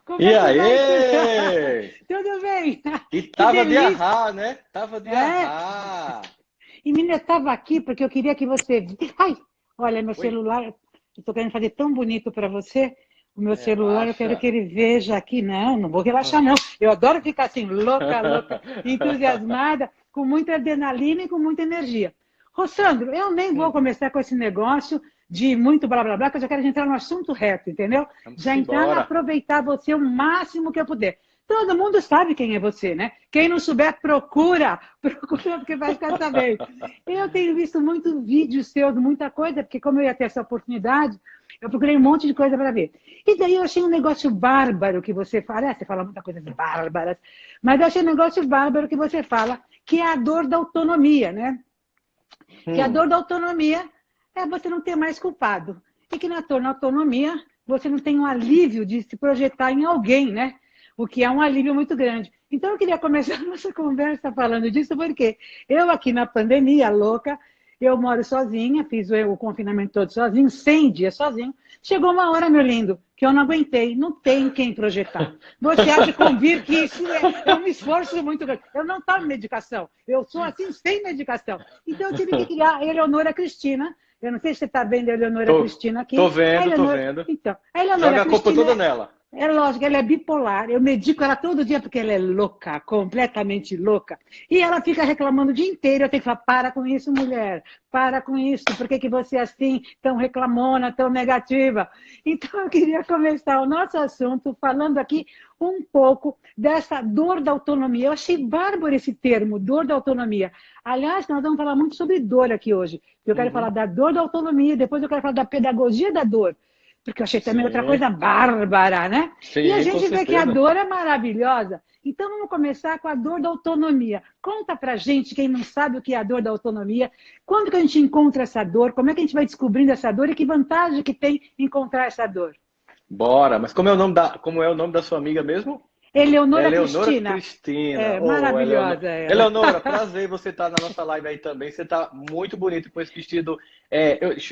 Como E é que vai? aí? Tudo bem? E Que tava de delícia! arrar, né? Tava de É, arrar. e menina, eu estava aqui porque eu queria que você. Ai, olha, meu Oi, celular, eu estou querendo fazer tão bonito para você. O meu celular, eu quero relaxa. que ele veja aqui. Não, não vou relaxar, não. Eu adoro ficar assim, louca, louca, entusiasmada, com muita adrenalina e com muita energia. Rossandro, eu nem vou Hum, começar com esse negócio de muito blá blá blá, que eu já quero entrar no assunto reto, entendeu? vamos Já entrar e embora. aproveitar você o máximo que eu puder. Todo mundo sabe quem é você, né? Quem não souber, procura. Procura, porque vai ficar sabendo. Eu tenho visto muitos vídeos seus, muita coisa, porque como eu ia ter essa oportunidade, eu procurei um monte de coisa para ver. E daí eu achei um negócio bárbaro que você fala. Você fala muita coisa bárbaras, mas eu achei um negócio bárbaro que você fala, que é a dor da autonomia, né? Que a Hum, dor da autonomia é você não ter mais culpado. E que na autonomia você não tem um alívio de se projetar em alguém, né? O que é um alívio muito grande. Então eu queria começar a nossa conversa falando disso, porque eu aqui na pandemia louca, eu moro sozinha, fiz o confinamento todo sozinho, 100 dias sozinho. Chegou uma hora, meu lindo, que eu não aguentei, não tem quem projetar. Você há de convir que isso é um esforço muito grande. Eu não tomo medicação, eu sou assim sem medicação. Então eu tive que criar a Eleonora Cristina. Eu não sei se você está vendo a Eleonora tô, Cristina tô aqui. vendo, tô vendo. Então, a Eleonora Joga a culpa Cristina toda nela. é lógico, ela é bipolar. Eu medico ela todo dia porque ela é louca, completamente louca. E ela fica reclamando o dia inteiro. Eu tenho que falar: para com isso, mulher. Para com isso. Por que você é assim, tão reclamona, tão negativa? Então, eu queria começar o nosso assunto falando aqui um pouco dessa dor da autonomia. Eu achei bárbaro esse termo, dor da autonomia. Aliás, nós vamos falar muito sobre dor aqui hoje. Eu quero falar Uhum. da dor da autonomia, depois eu quero falar da pedagogia da dor, porque eu achei também outra Sim, coisa bárbara, né? E a sim, com gente vê que a certeza. dor é maravilhosa. Então vamos começar com a dor da autonomia. Conta pra gente, quem não sabe o que é a dor da autonomia, quando que a gente encontra essa dor, como é que a gente vai descobrindo essa dor e que vantagem que tem encontrar essa dor. Bora. Mas como é o nome da sua amiga mesmo? Eleonora Eleonora Cristina. Cristina. É Oh, Eleonora. maravilhosa ela. Eleonora, prazer você estar na nossa live aí também. Você está muito bonito com esse vestido.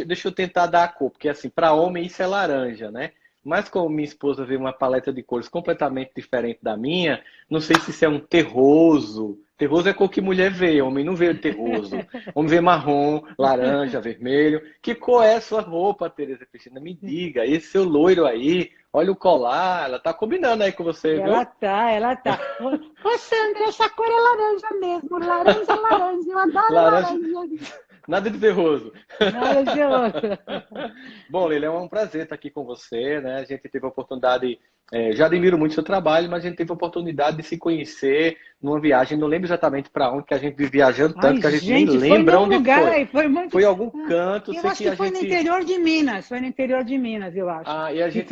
Deixa eu tentar dar a cor, porque assim, para homem isso é laranja, né? Mas como minha esposa vê uma paleta de cores completamente diferente da minha, não sei se isso é um terroso. Terroso é cor que mulher vê, homem não vê terroso. Homem vê marrom, laranja, vermelho. Que cor é a sua roupa, Tereza Cristina? Me diga. Esse seu loiro aí, olha o colar, ela tá combinando aí com você, Ela viu? tá, ela tá. Ô, Sandra, essa cor é laranja mesmo. Laranja, laranja. Eu adoro Laranja, laranja. nada de terroso. Nada de outra. Bom, Lili, é um prazer estar aqui com você, né? A gente teve a oportunidade, já admiro muito o seu trabalho, mas a gente teve a oportunidade de se conhecer numa viagem, não lembro exatamente para onde, que a gente vive viajando tanto Ai, que a gente nem gente, foi lembra num onde lugar foi. aí, foi muito. Foi em algum Ah, canto, eu sei acho que que a foi no gente. interior de Minas, foi no interior de Minas, eu acho. E a E gente.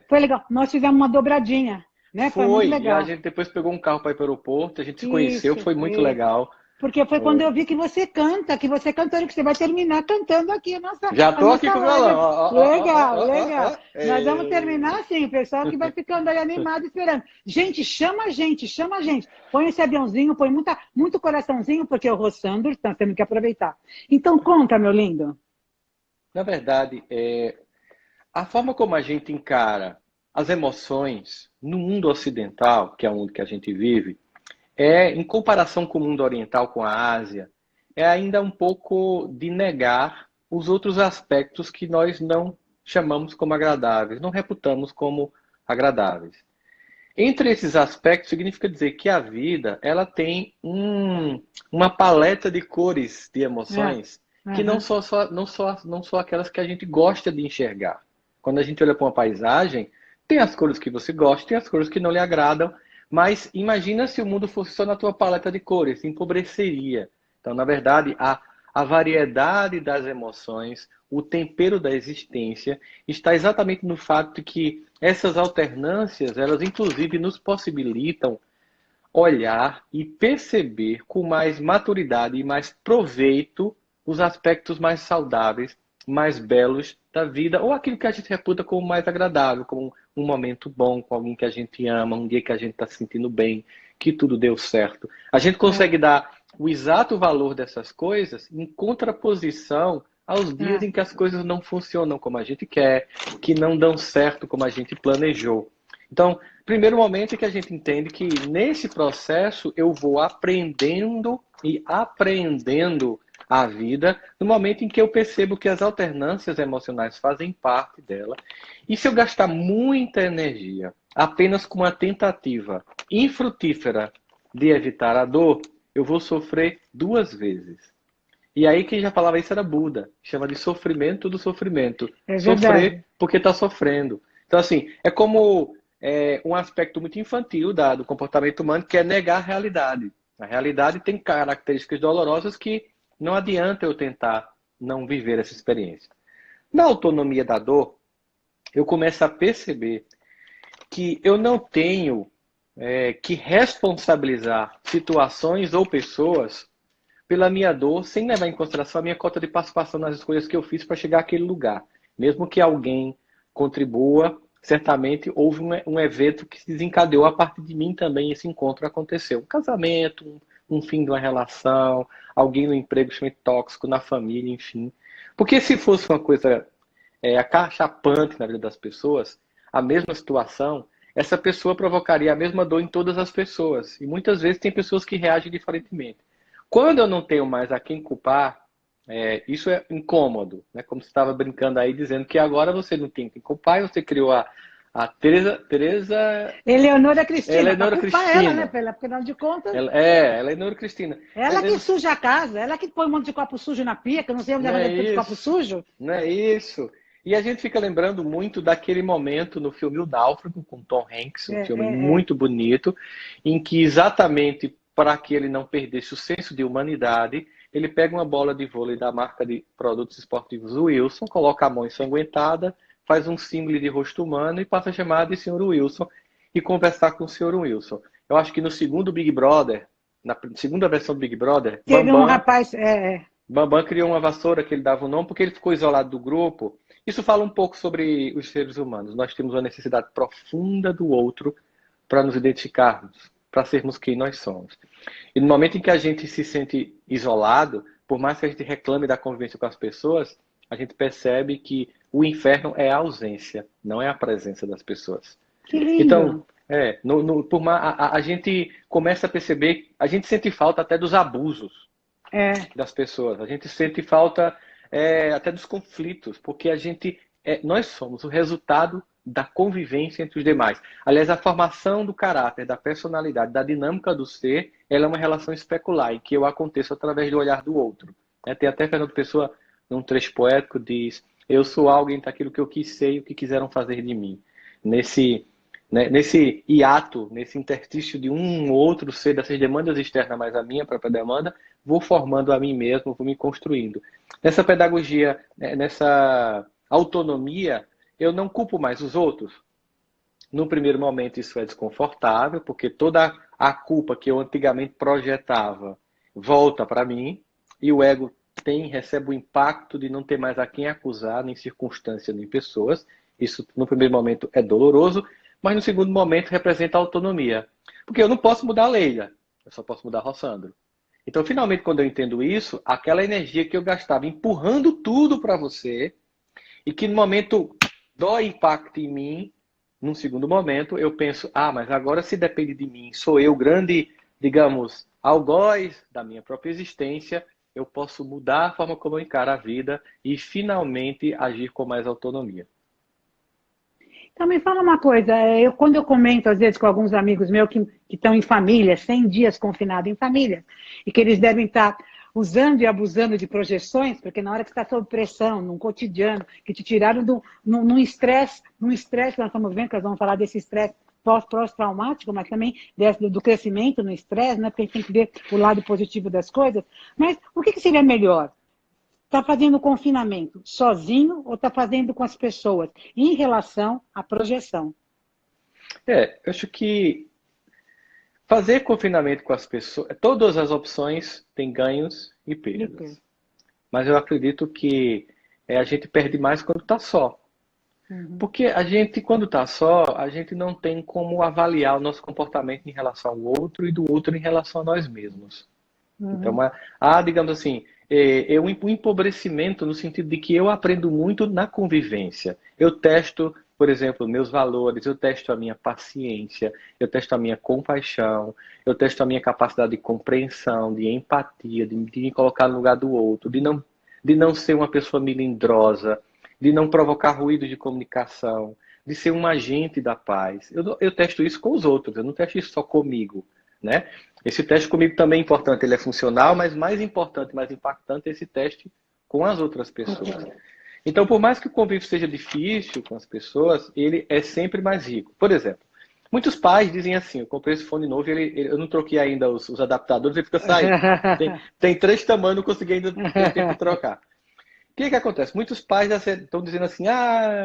foi legal. Nós fizemos uma dobradinha, né? Foi muito Foi, e a legal. gente depois pegou um carro para ir para o aeroporto, a gente se conheceu, Isso, foi muito isso. legal. Porque foi quando eu vi que você cantou, que você vai terminar cantando aqui Já a tô aqui nossa com o violão. live. Ó, ó, ó, Legal, ó, ó, ó, legal. ó. Nós vamos terminar assim, o pessoal que vai ficando aí animado esperando. Gente, chama a gente, chama a gente. Põe esse aviãozinho, põe muito coraçãozinho, porque o Rossandro está tendo que aproveitar. Então conta, meu lindo. Na verdade, a forma como a gente encara as emoções no mundo ocidental, que é o mundo que a gente vive, em comparação com o mundo oriental, com a Ásia, é ainda um pouco de negar os outros aspectos que nós não chamamos como agradáveis, não reputamos como agradáveis. Entre esses aspectos, significa dizer que a vida ela tem uma paleta de cores, de É, emoções, que aham, não só aquelas que a gente gosta de enxergar. Quando a gente olha para uma paisagem, tem as cores que você gosta, tem as cores que não lhe agradam, mas imagina se o mundo fosse só na tua paleta de cores, empobreceria. Então, na verdade, a variedade das emoções, o tempero da existência, está exatamente no fato de que essas alternâncias, elas inclusive nos possibilitam olhar e perceber com mais maturidade e mais proveito os aspectos mais saudáveis, mais belos da vida, ou aquilo que a gente reputa como mais agradável, como um momento bom com alguém que a gente ama, um dia que a gente está se sentindo bem, que tudo deu certo. A gente é, consegue dar o exato valor dessas coisas em contraposição aos dias é. em que as coisas não funcionam como a gente quer, que não dão certo como a gente planejou. Então, primeiro momento é que a gente entende que nesse processo eu vou aprendendo e apreendendo a vida no momento em que eu percebo que as alternâncias emocionais fazem parte dela. E se eu gastar muita energia apenas com uma tentativa infrutífera de evitar a dor, eu vou sofrer duas vezes. E aí quem já falava isso era Buda, chama de sofrimento do sofrimento. É verdade. Sofrer porque está sofrendo. Então, assim, é como um aspecto muito infantil do comportamento humano, que é negar a realidade. A realidade tem características dolorosas que não adianta eu tentar não viver essa experiência. Na autonomia da dor, eu começo a perceber que eu não tenho que responsabilizar situações ou pessoas pela minha dor, sem levar em consideração a minha cota de participação nas escolhas que eu fiz para chegar àquele lugar. Mesmo que alguém contribua, certamente houve um evento que se desencadeou a partir de mim também, esse encontro aconteceu. Um casamento, um fim de uma relação, alguém no emprego extremamente tóxico, na família, enfim. Porque se fosse uma coisa acachapante na vida das pessoas, a mesma situação, essa pessoa provocaria a mesma dor em todas as pessoas. E muitas vezes tem pessoas que reagem diferentemente. Quando eu não tenho mais a quem culpar, isso é incômodo, né? Como você estava brincando aí, dizendo que agora você não tem quem culpar, e você criou a Tereza Eleonora Cristina, para Eleonora culpar ela, né? Cristina. Afinal de contas, Eleonora Cristina. ela que suja a casa, ela que põe um monte de copo sujo na pia, que eu não sei onde Não ela é deve tanto copo isso, sujo. não é isso. E a gente fica lembrando muito daquele momento no filme O Náufrago, com Tom Hanks, um filme É. muito bonito, em que exatamente para que ele não perdesse o senso de humanidade, ele pega uma bola de vôlei da marca de produtos esportivos Wilson, coloca a mão ensanguentada, faz um símbolo de rosto humano e passa a chamar de Sr. Wilson e conversar com o Sr. Wilson. Eu acho que no segundo Big Brother, na segunda versão do Big Brother, Teve um Bambam rapaz. Bambam criou uma vassoura que ele dava o nome porque ele ficou isolado do grupo. Isso fala um pouco sobre os seres humanos. Nós temos uma necessidade profunda do outro para nos identificarmos, para sermos quem nós somos. E no momento em que a gente se sente isolado, por mais que a gente reclame da convivência com as pessoas, a gente percebe que o inferno é a ausência, não é a presença das pessoas. Que lindo. Então, a gente começa a perceber, a gente sente falta até dos abusos É. das pessoas. A gente sente falta até dos conflitos, porque nós somos o resultado da convivência entre os demais. Aliás, a formação do caráter, da personalidade, da dinâmica do ser, ela é uma relação especular, em que eu aconteço através do olhar do outro. Tem até Fernando Pessoa, num trecho poético, diz: eu sou alguém daquilo que eu quis ser e o que quiseram fazer de mim. Nesse hiato, nesse interstício de um ou outro ser, dessas demandas externas, mais a minha própria demanda, vou formando a mim mesmo, vou me construindo. Nessa pedagogia, nessa autonomia, eu não culpo mais os outros. No primeiro momento isso é desconfortável, porque toda a culpa que eu antigamente projetava volta para mim, e o ego recebe o impacto de não ter mais a quem acusar, nem circunstância, nem pessoas. Isso, no primeiro momento, é doloroso, mas no segundo momento representa autonomia. Porque eu não posso mudar a Leila, eu só posso mudar a Rossandro. Então, finalmente, quando eu entendo isso, aquela energia que eu gastava empurrando tudo para você, e que no momento dói impacto em mim, num segundo momento, eu penso, mas agora se depende de mim, sou eu grande, digamos, algoz da minha própria existência, eu posso mudar a forma como eu encaro a vida e finalmente agir com mais autonomia. Então, me fala uma coisa, quando eu comento, às vezes, com alguns amigos meus que estão em família, 100 dias confinados em família, e que eles devem estar usando e abusando de projeções, porque na hora que você está sob pressão, num cotidiano, que te tiraram num estresse que nós estamos vendo, que nós vamos falar desse estresse pós-traumático, mas também do crescimento no estresse, né? Porque a gente tem que ver o lado positivo das coisas. Mas o que seria melhor? Está fazendo confinamento sozinho ou está fazendo com as pessoas em relação à projeção? Eu acho que fazer confinamento com as pessoas, todas as opções têm ganhos e perdas. Mas eu acredito que a gente perde mais quando está só. Uhum. Porque a gente, quando está só, a gente não tem como avaliar o nosso comportamento em relação ao outro e do outro em relação a nós mesmos. Uhum. Então, digamos assim, um empobrecimento no sentido de que eu aprendo muito na convivência. Eu testo por exemplo, meus valores, eu testo a minha paciência, eu testo a minha compaixão, eu testo a minha capacidade de compreensão, de empatia, de me colocar no lugar do outro, de não ser uma pessoa melindrosa, de não provocar ruído de comunicação, de ser um agente da paz. Eu testo isso com os outros, eu não testo isso só comigo, né? Esse teste comigo também é importante, ele é funcional, mas mais importante, mais impactante é esse teste com as outras pessoas. Então, por mais que o convívio seja difícil com as pessoas, ele é sempre mais rico. Por exemplo, muitos pais dizem assim, eu comprei esse fone novo e eu não troquei ainda os adaptadores, ele fica saindo. Tem 3 tamanhos, não consegui ainda ter tempo de trocar. O que acontece? Muitos pais já estão dizendo assim,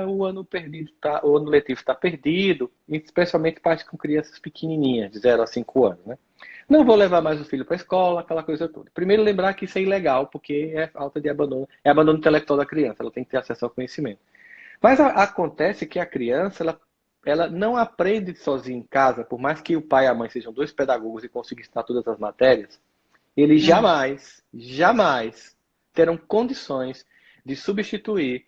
o ano perdido o ano letivo está perdido, especialmente pais com crianças pequenininhas, de 0 a 5 anos, né? Não vou levar mais o filho para a escola, aquela coisa toda. Primeiro, lembrar que isso é ilegal, porque é falta de abandono, é abandono intelectual da criança, ela tem que ter acesso ao conhecimento. Mas acontece que a criança, ela não aprende sozinha em casa, por mais que o pai e a mãe sejam 2 pedagogos e consigam ensinar todas as matérias, eles jamais terão condições de substituir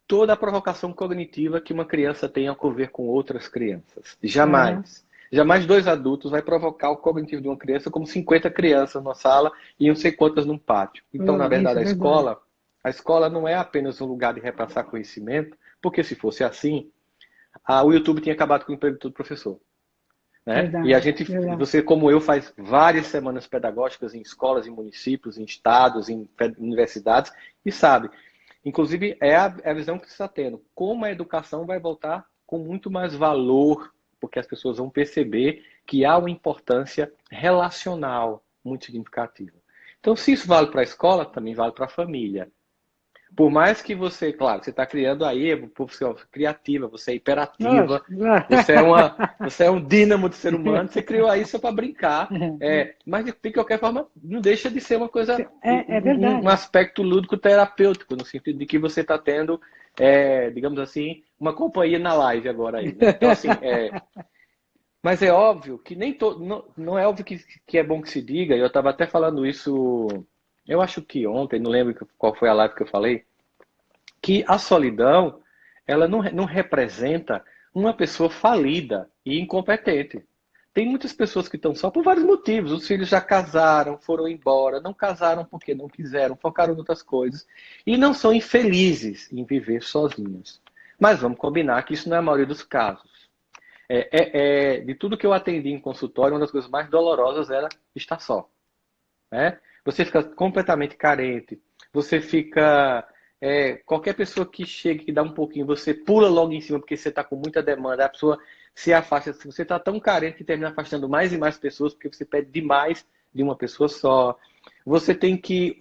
toda a provocação cognitiva que uma criança tem ao conviver com outras crianças. Jamais. Jamais 2 adultos vai provocar o cognitivo de uma criança como 50 crianças na sala e não sei quantas num pátio. Então, na verdade, a escola não é apenas um lugar de repassar conhecimento, porque se fosse assim, o YouTube tinha acabado com o emprego de todo professor. Né? E você, como eu, faz várias semanas pedagógicas em escolas, em municípios, em estados, em universidades, e sabe, inclusive é a visão que você está tendo, como a educação vai voltar com muito mais valor, porque as pessoas vão perceber que há uma importância relacional muito significativa. Então, se isso vale para a escola, também vale para a família. Por mais que você, claro, você está criando aí, você é criativa, você é hiperativa, você é um dínamo de ser humano, você criou isso para brincar, mas de qualquer forma não deixa de ser uma coisa, um aspecto lúdico terapêutico, no sentido de que você está tendo, digamos assim, uma companhia na live agora aí. Né? Então, assim, mas é óbvio que nem todo, não é óbvio que é bom que se diga, eu estava até falando isso, eu acho que ontem, não lembro qual foi a live que eu falei, que a solidão, ela não representa uma pessoa falida e incompetente. Tem muitas pessoas que estão só por vários motivos. Os filhos já casaram, foram embora, não casaram porque não quiseram, focaram em outras coisas. E não são infelizes em viver sozinhos. Mas vamos combinar que isso não é a maioria dos casos. De tudo que eu atendi em consultório, uma das coisas mais dolorosas era estar só. Né? Você fica completamente carente, você fica... qualquer pessoa que chega, que dá um pouquinho, você pula logo em cima porque você está com muita demanda, a pessoa se afasta, você está tão carente que termina afastando mais e mais pessoas porque você pede demais de uma pessoa só. Você tem que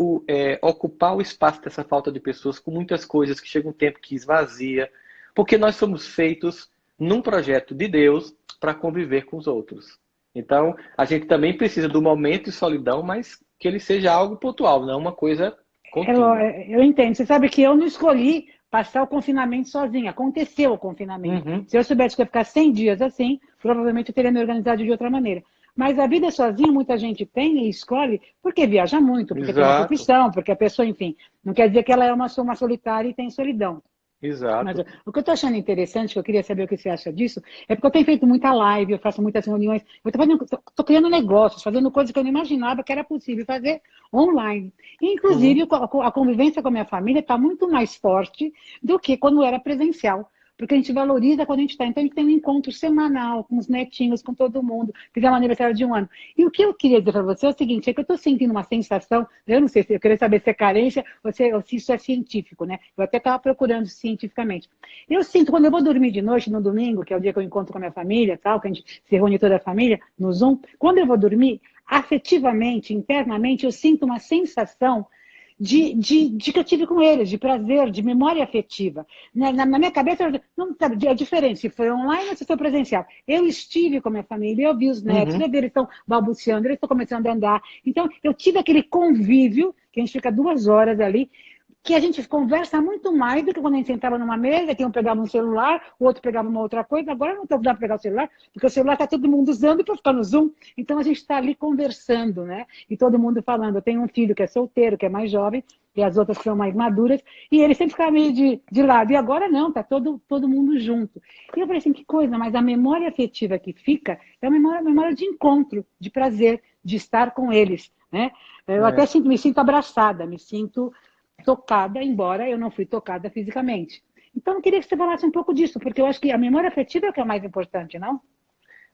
ocupar o espaço dessa falta de pessoas com muitas coisas que chega um tempo que esvazia, porque nós somos feitos num projeto de Deus para conviver com os outros. Então, a gente também precisa do momento de solidão, mas que ele seja algo pontual, não uma coisa contínua. Eu entendo. Você sabe que eu não escolhi passar o confinamento sozinha. Aconteceu o confinamento. Se eu soubesse que ia ficar 100 dias assim, provavelmente eu teria me organizado de outra maneira. Mas a vida sozinha, muita gente tem e escolhe porque viaja muito, porque tem uma profissão, porque a pessoa, enfim, não quer dizer que ela é uma solitária e tem solidão. Exato. Mas o que eu estou achando interessante, que eu queria saber o que você acha disso, é porque eu tenho feito muita live, eu faço muitas reuniões, eu estou criando negócios, fazendo coisas que eu não imaginava que era possível fazer online. E, inclusive, a convivência com a minha família está muito mais forte do que quando era presencial. Porque a gente valoriza quando a gente está. Então, a gente tem um encontro semanal com os netinhos, com todo mundo. Fizemos um aniversário de 1 ano. E o que eu queria dizer para você é o seguinte, é que eu estou sentindo uma sensação, eu não sei, eu queria saber se é carência ou se isso é científico, né? Eu até estava procurando cientificamente. Eu sinto, quando eu vou dormir de noite, no domingo, que é o dia que eu encontro com a minha família, tal, que a gente se reúne toda a família, no Zoom, quando eu vou dormir, afetivamente, internamente, eu sinto uma sensação de que eu tive com eles, de prazer, de memória afetiva. Na minha cabeça, não sabe, é diferente se foi online ou se foi presencial. Eu estive com a minha família, eu vi os netos, eu vi eles estão balbuciando, eles estão começando a andar. Então, eu tive aquele convívio, que a gente fica 2 horas ali, que a gente conversa muito mais do que quando a gente sentava numa mesa, que um pegava um celular, o outro pegava uma outra coisa. Agora não dá para pegar o celular, porque o celular está todo mundo usando para ficar no Zoom. Então a gente está ali conversando, né? E todo mundo falando. Eu tenho um filho que é solteiro, que é mais jovem, e as outras que são mais maduras, e ele sempre ficava meio de lado. E agora não, está todo mundo junto. E eu falei assim, que coisa, mas a memória afetiva que fica é uma memória de encontro, de prazer, de estar com eles, né? Eu até me sinto abraçada, me sinto tocada, embora eu não fui tocada fisicamente. Então, eu queria que você falasse um pouco disso, porque eu acho que a memória afetiva é o que é mais importante, não?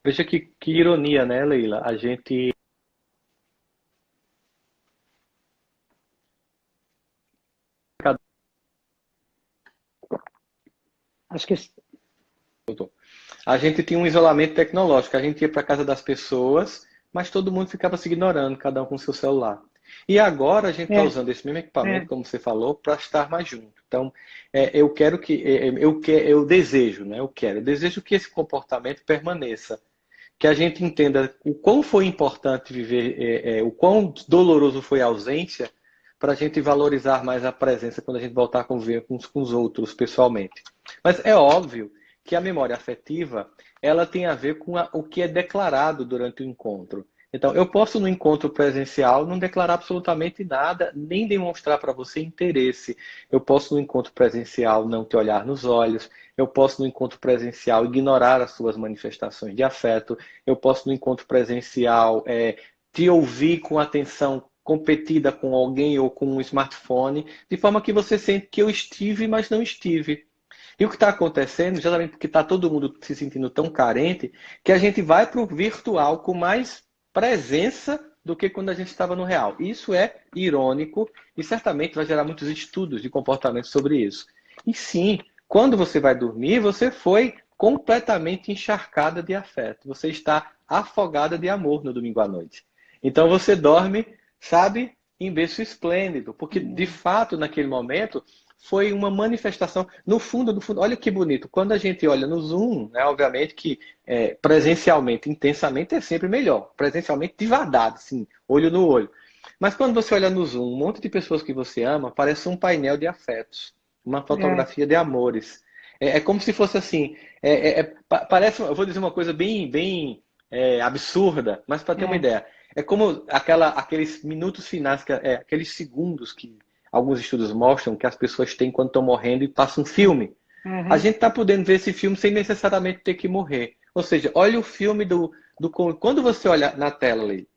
Veja que ironia, né, Leila? A gente. Acho que A gente tinha um isolamento tecnológico. A gente ia para casa das pessoas, mas todo mundo ficava se ignorando, cada um com seu celular. E agora a gente está é, usando esse mesmo equipamento, é, como você falou, para estar mais junto. Então, eu quero que, eu desejo, né? Eu desejo que esse comportamento permaneça, que a gente entenda o quão foi importante viver, o quão doloroso foi a ausência, para a gente valorizar mais a presença quando a gente voltar a conviver com os outros pessoalmente. Mas é óbvio que a memória afetiva, ela tem a ver com o que é declarado durante o encontro. Então, eu posso no encontro presencial não declarar absolutamente nada, nem demonstrar para você interesse. Eu posso no encontro presencial não te olhar nos olhos. Eu posso no encontro presencial ignorar as suas manifestações de afeto. Eu posso no encontro presencial te ouvir com atenção competida com alguém ou com um smartphone, de forma que você sente que eu estive, mas não estive. E o que está acontecendo, justamente porque está todo mundo se sentindo tão carente, que a gente vai para o virtual com mais presença do que quando a gente estava no real. Isso é irônico e certamente vai gerar muitos estudos de comportamento sobre isso. E sim, quando você vai dormir, você foi completamente encharcada de afeto. Você está afogada de amor no domingo à noite. Então você dorme, sabe, em berço esplêndido, porque de fato naquele momento foi uma manifestação. No fundo, olha que bonito. Quando a gente olha no Zoom, né, obviamente que presencialmente, intensamente, é sempre melhor. Presencialmente, de verdade, assim, olho no olho. Mas quando você olha no Zoom, um monte de pessoas que você ama, parece um painel de afetos, uma é, fotografia de amores. É como se fosse assim. Parece, eu vou dizer uma coisa bem absurda, mas para ter uma é. ideia. É como aqueles minutos finais, aqueles segundos que alguns estudos mostram que as pessoas têm quando estão morrendo e passa um filme. A Uhum. gente está podendo ver esse filme sem necessariamente ter que morrer. Ou seja, olha o filme quando você olha na tela ali,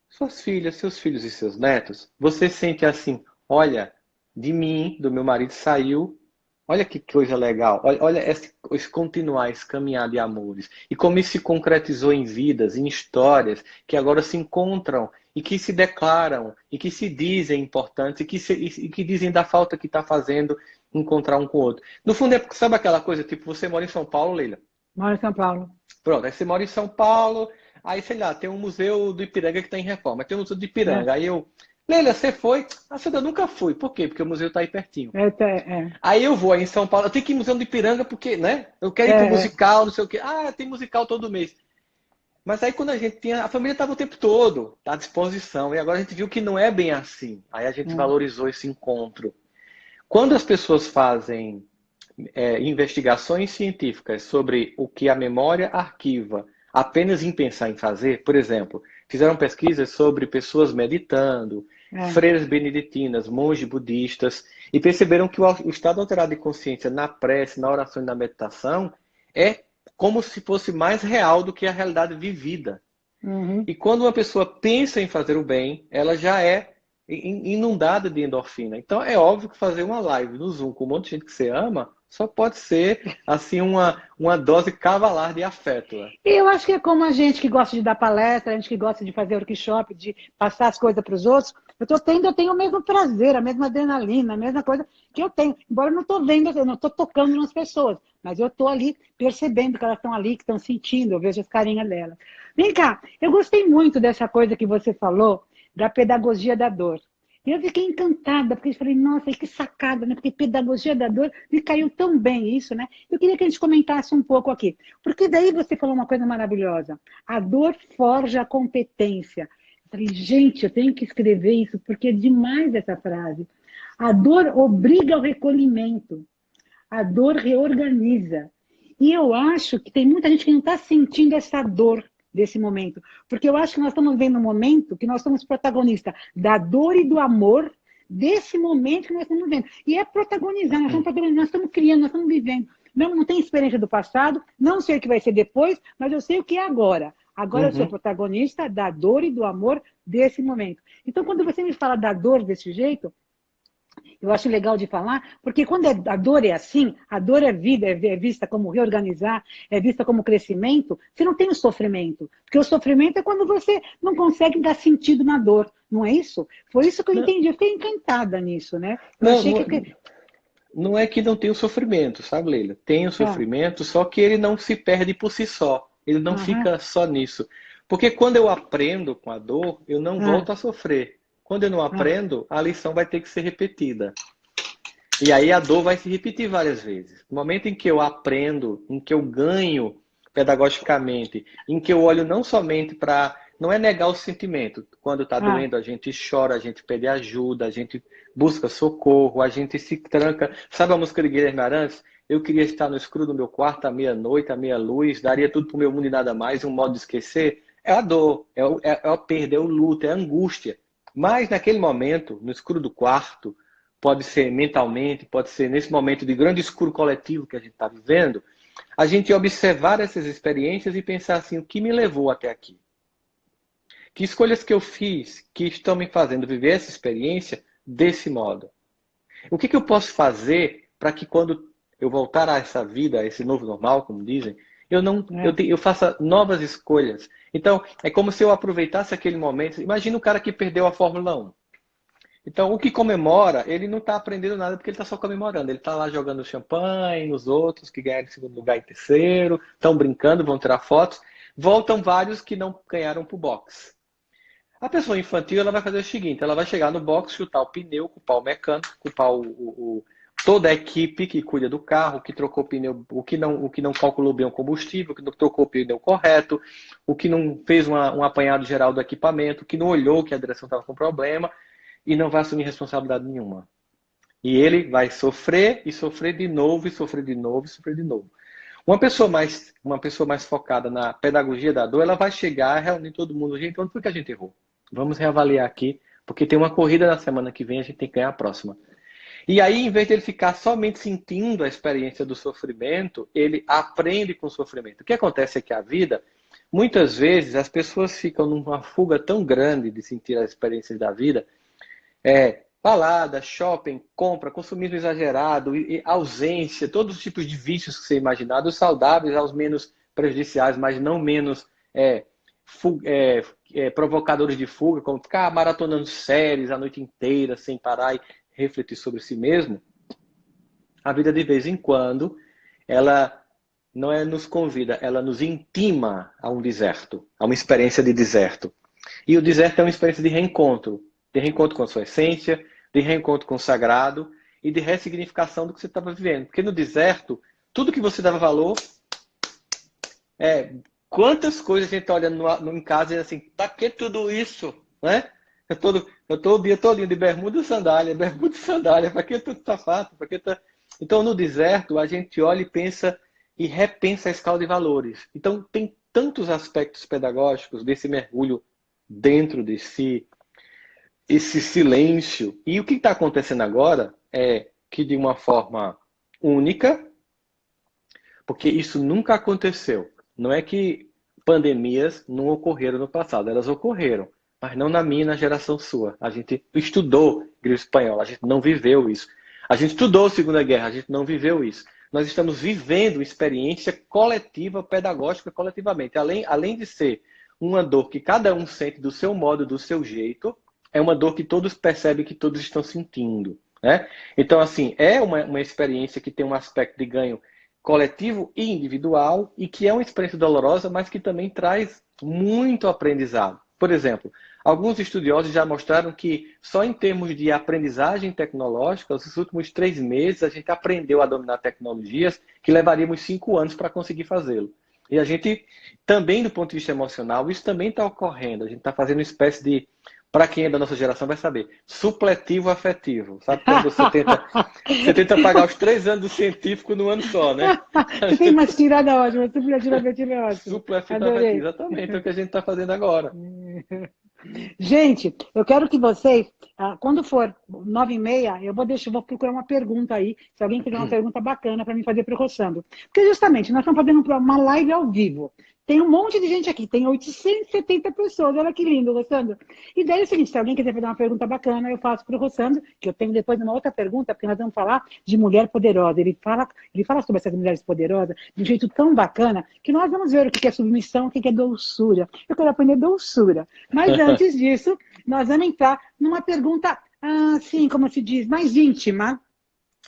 suas filhas, seus filhos e seus netos, você sente assim, olha, de mim, do meu marido saiu, olha que coisa legal, olha esse continuar, esse caminhar de amores. E como isso se concretizou em vidas, em histórias, que agora se encontram e que se declaram, e que se dizem importantes, e que dizem da falta que está fazendo encontrar um com o outro. No fundo, sabe aquela coisa, tipo, você mora em São Paulo, Leila? Moro em São Paulo. Pronto, aí você mora em São Paulo, aí, sei lá, tem um museu do Ipiranga que está em reforma, tem um museu do É, Ipiranga. Aí eu, Leila, você foi? Ah, eu nunca fui. Por quê? Porque o museu está aí pertinho. é, Aí eu vou aí em São Paulo, eu tenho que ir no Museu do Ipiranga porque, né? Eu quero ir pro é, musical, não sei o quê. Ah, tem musical todo mês. Mas aí quando a gente tinha, a família estava o tempo todo à disposição. E agora a gente viu que não é bem assim. Aí a gente é. valorizou esse encontro. Quando as pessoas fazem investigações científicas sobre o que a memória arquiva apenas em pensar em fazer, por exemplo, fizeram pesquisas sobre pessoas meditando, É. freiras beneditinas, monges budistas, e perceberam que o estado alterado de consciência na prece, na oração e na meditação é como se fosse mais real do que a realidade vivida. Uhum. E quando uma pessoa pensa em fazer o bem, ela já é inundada de endorfina. Então é óbvio que fazer uma live no Zoom com um monte de gente que você ama só pode ser assim uma dose cavalar de afeto. Né? Eu acho que é como a gente que gosta de dar palestra, a gente que gosta de fazer workshop, de passar as coisas para os outros. Eu tenho o mesmo prazer, a mesma adrenalina, a mesma coisa que eu tenho. Embora eu não estou vendo, eu não estou tocando nas pessoas, mas eu estou ali percebendo que elas estão ali, que estão sentindo, eu vejo as carinhas delas. Vem cá, eu gostei muito dessa coisa que você falou, da pedagogia da dor. E eu fiquei encantada, porque eu falei, nossa, que sacada, né? Porque pedagogia da dor me caiu tão bem isso, né? Eu queria que a gente comentasse um pouco aqui. Porque daí você falou uma coisa maravilhosa. A dor forja a competência. Falei, gente, eu tenho que escrever isso, porque é demais essa frase. A dor obriga ao recolhimento. A dor reorganiza. E eu acho que tem muita gente que não está sentindo essa dor desse momento. Porque eu acho que nós estamos vivendo um momento que nós somos protagonistas da dor e do amor desse momento que nós estamos vivendo. E é protagonizar, nós estamos criando, nós estamos vivendo. Não tem experiência do passado, não sei o que vai ser depois, mas eu sei o que é agora. Agora eu sou protagonista da dor e do amor desse momento. Então, quando você me fala da dor desse jeito, eu acho legal de falar, porque quando a dor é assim, a dor é vida, é vista como reorganizar, é vista como crescimento, você não tem o sofrimento. Porque o sofrimento é quando você não consegue dar sentido na dor, não é isso? Foi isso que eu entendi, eu fiquei encantada nisso, né? Eu Não, achei não, que... não é que não tem o sofrimento, sabe, Leila? Tem o Ah, sofrimento, só que ele não se perde por si só. Ele não aham, fica só nisso. Porque quando eu aprendo com a dor, eu não ah, volto a sofrer. Quando eu não ah, aprendo, a lição vai ter que ser repetida. E aí a dor vai se repetir várias vezes. No momento em que eu aprendo, em que eu ganho pedagogicamente, em que eu olho não somente para. Não é negar o sentimento. Quando está ah, doendo, a gente chora, a gente pede ajuda, a gente busca socorro, a gente se tranca. Sabe a música de Guilherme Arantes? Eu queria estar no escuro do meu quarto, à meia-noite, à meia-luz, daria tudo para o meu mundo e nada mais, um modo de esquecer. É a dor, é a perda, é o luto, é a angústia. Mas naquele momento, no escuro do quarto, pode ser mentalmente, pode ser nesse momento de grande escuro coletivo que a gente está vivendo, a gente observar essas experiências e pensar assim, o que me levou até aqui? Que escolhas que eu fiz que estão me fazendo viver essa experiência desse modo? O que eu posso fazer para que quando eu voltar a essa vida, a esse novo normal, como dizem, eu não é, eu faça novas escolhas. Então, é como se eu aproveitasse aquele momento. Imagina o cara que perdeu a Fórmula 1. Então, o que comemora, ele não está aprendendo nada porque ele está só comemorando. Ele está lá jogando champanhe nos outros que ganharam em segundo lugar e terceiro, estão brincando, vão tirar fotos. Voltam vários que não ganharam para o boxe. A pessoa infantil ela vai fazer o seguinte: ela vai chegar no box, chutar o pneu, culpar o mecânico, culpar toda a equipe que cuida do carro, que trocou o pneu, o que não calculou bem o combustível, o que não trocou o pneu correto, o que não fez um apanhado geral do equipamento, o que não olhou que a direção estava com problema e não vai assumir responsabilidade nenhuma. E ele vai sofrer e sofrer de novo, e sofrer de novo, e sofrer de novo. Uma pessoa mais focada na pedagogia da dor, ela vai chegar, reunir todo mundo. Gente, onde foi que a gente errou? Vamos reavaliar aqui, porque tem uma corrida na semana que vem, a gente tem que ganhar a próxima. E aí, em vez de ele ficar somente sentindo a experiência do sofrimento, ele aprende com o sofrimento. O que acontece é que a vida, muitas vezes, as pessoas ficam numa fuga tão grande de sentir as experiências da vida, balada, shopping, compra, consumismo exagerado, e ausência, todos os tipos de vícios que você imaginar, dos saudáveis aos menos prejudiciais, mas não menos provocadores de fuga, como ficar maratonando séries a noite inteira sem parar e refletir sobre si mesmo. A vida, de vez em quando, ela não nos convida, ela nos intima a um deserto, a uma experiência de deserto. E o deserto é uma experiência de reencontro com a sua essência, de reencontro com o sagrado e de ressignificação do que você estava vivendo. Porque no deserto, tudo que você dava valor quantas coisas a gente está olhando em casa e assim, pra que tudo isso? Né? Eu tô o dia todinho de bermuda e sandália, pra que tudo sapato? Então, no deserto, a gente olha e pensa e repensa a escala de valores. Então, tem tantos aspectos pedagógicos desse mergulho dentro de si, esse silêncio. E o que está acontecendo agora é que, de uma forma única, porque isso nunca aconteceu. Não é que pandemias não ocorreram no passado, elas ocorreram, mas não na minha e na geração sua. A gente estudou gripe espanhola, a gente não viveu isso. A gente estudou a Segunda Guerra, a gente não viveu isso. Nós estamos vivendo experiência coletiva, pedagógica coletivamente. Além de ser uma dor que cada um sente do seu modo, do seu jeito, é uma dor que todos percebem que todos estão sentindo. Né? Então, assim, é uma experiência que tem um aspecto de ganho coletivo e individual, e que é uma experiência dolorosa, mas que também traz muito aprendizado. Por exemplo, alguns estudiosos já mostraram que só em termos de aprendizagem tecnológica, nos últimos 3 meses, a gente aprendeu a dominar tecnologias que levaríamos 5 anos para conseguir fazê-lo. E a gente também, do ponto de vista emocional, isso também está ocorrendo. A gente está fazendo uma espécie de, para quem é da nossa geração vai saber, supletivo afetivo. Sabe quando você tenta pagar os 3 anos do científico no ano só, né? Você tem uma tirada ótima, supletivo afetivo é ótimo. Supletivo afetivo, Adorei. exatamente, é o que a gente está fazendo agora. Gente, eu quero que vocês, quando for 9h30, vou procurar uma pergunta aí, se alguém quiser uma pergunta bacana para mim fazer para o Rossandro. Porque justamente, nós estamos fazendo uma live ao vivo. Tem um monte de gente aqui, tem 870 pessoas, olha que lindo, Rossandro. E daí é o seguinte, se alguém quiser fazer uma pergunta bacana, eu faço para o Rossandro, que eu tenho depois uma outra pergunta, porque nós vamos falar de mulher poderosa. Ele fala sobre essas mulheres poderosas de um jeito tão bacana, que nós vamos ver o que é submissão, o que é doçura. Eu quero aprender doçura. Mas antes disso, nós vamos entrar numa pergunta, assim, como se diz, mais íntima,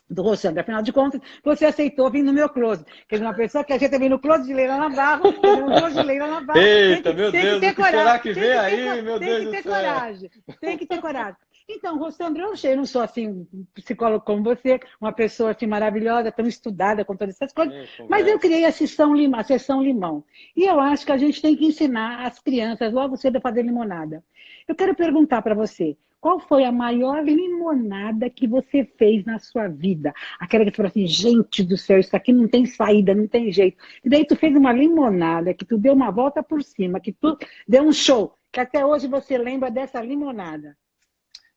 do Rossandro. Afinal de contas, você aceitou vir no meu close. Quer dizer, uma pessoa que aceita vir no close de Leila Navarro, no close de Leila Navarro. Eita, meu Deus, o que será que vem aí, meu Deus do céu? Tem que ter coragem. Então, Rossandro, eu não sou assim, psicólogo como você, uma pessoa assim maravilhosa, tão estudada com todas essas coisas, mas eu criei a sessão limão. E eu acho que a gente tem que ensinar as crianças logo cedo a fazer limonada. Eu quero perguntar para você, qual foi a maior limonada que você fez na sua vida? Aquela que você falou assim, gente do céu, isso aqui não tem saída, não tem jeito. E daí tu fez uma limonada, que tu deu uma volta por cima, que tu deu um show, que até hoje você lembra dessa limonada.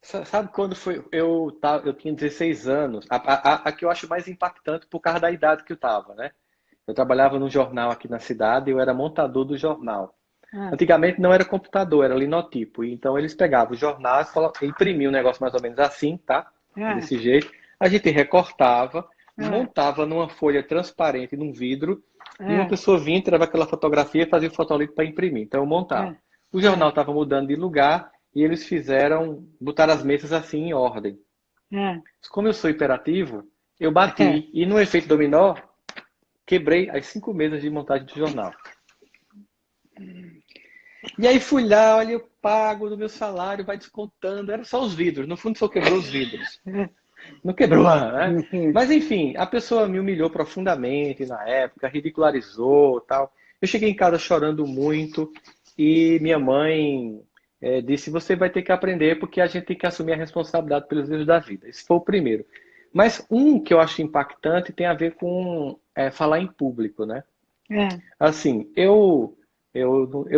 Sabe quando foi? Eu tinha 16 anos. A que eu acho mais impactante por causa da idade que eu estava, né? Eu trabalhava num jornal aqui na cidade e eu era montador do jornal. Antigamente não era computador, era linotipo. Então eles pegavam o jornal, imprimiam um negócio mais ou menos assim, tá? Desse jeito. A gente recortava, montava numa folha transparente, num vidro, e uma pessoa vinha, tirava aquela fotografia e fazia o fotolito para imprimir. Então eu montava. O jornal estava mudando de lugar e eles botaram as mesas assim em ordem. Como eu sou hiperativo, eu bati e no efeito dominó, quebrei as 5 mesas de montagem do jornal. E aí fui lá, olha, eu pago do meu salário, vai descontando. Era só os vidros, no fundo só quebrou os vidros. Não quebrou, né? Mas enfim, a pessoa me humilhou profundamente na época, ridicularizou tal. Eu cheguei em casa chorando muito e minha mãe disse, você vai ter que aprender porque a gente tem que assumir a responsabilidade pelos erros da vida. Esse foi o primeiro. Mas um que eu acho impactante tem a ver com falar em público, né? Assim, eu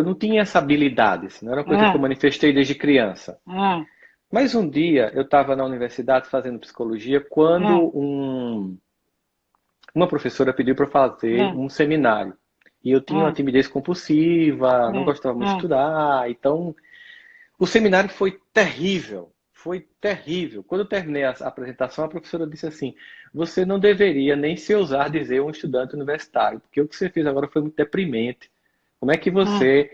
não tinha essa habilidade, assim, não era uma coisa que eu manifestei desde criança. Mas um dia eu estava na universidade fazendo psicologia quando uma professora pediu para fazer um seminário. E eu tinha uma timidez compulsiva, não gostava muito de estudar. Então, o seminário foi terrível. Foi terrível. Quando eu terminei a apresentação, a professora disse assim, você não deveria nem se ousar dizer um estudante universitário, porque o que você fez agora foi muito deprimente. Como é que você...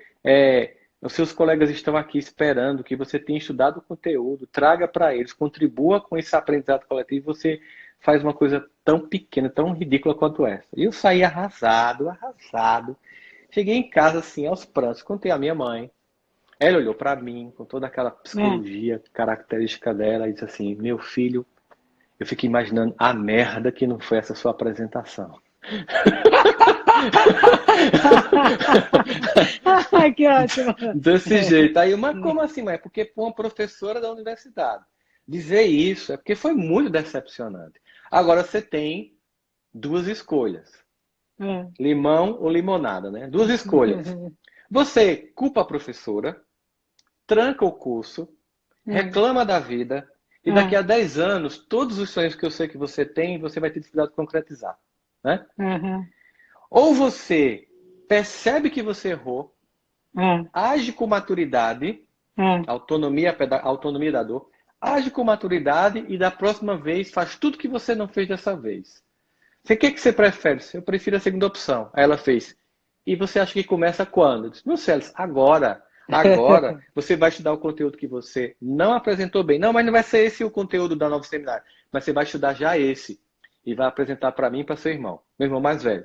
os seus colegas estão aqui esperando que você tenha estudado o conteúdo, traga para eles, contribua com esse aprendizado coletivo, você faz uma coisa tão pequena, tão ridícula quanto essa. E eu saí arrasado. Cheguei em casa, assim, aos prantos, contei à minha mãe. Ela olhou para mim, com toda aquela psicologia característica dela, e disse assim, meu filho, eu fiquei imaginando a merda que não foi essa sua apresentação. Ai, que ótimo. Desse jeito. Aí, mas como assim, mãe? Porque para uma professora da universidade dizer isso é porque foi muito decepcionante. Agora você tem 2 escolhas. Limão ou limonada, né? 2 escolhas. Você culpa a professora, tranca o curso, reclama da vida, e daqui a 10 anos, todos os sonhos que eu sei que você tem, você vai ter dificuldade de concretizar. Né? Ou você percebe que você errou, age com maturidade, autonomia da dor, age com maturidade e da próxima vez faz tudo que você não fez dessa vez. O que você prefere? Eu prefiro a segunda opção. Aí ela fez. E você acha que começa quando? Eu disse, não sei, agora. Agora você vai estudar o conteúdo que você não apresentou bem. Não, mas não vai ser esse o conteúdo da nova seminário. Mas você vai estudar já esse. E vai apresentar para mim e para seu irmão. Meu irmão mais velho.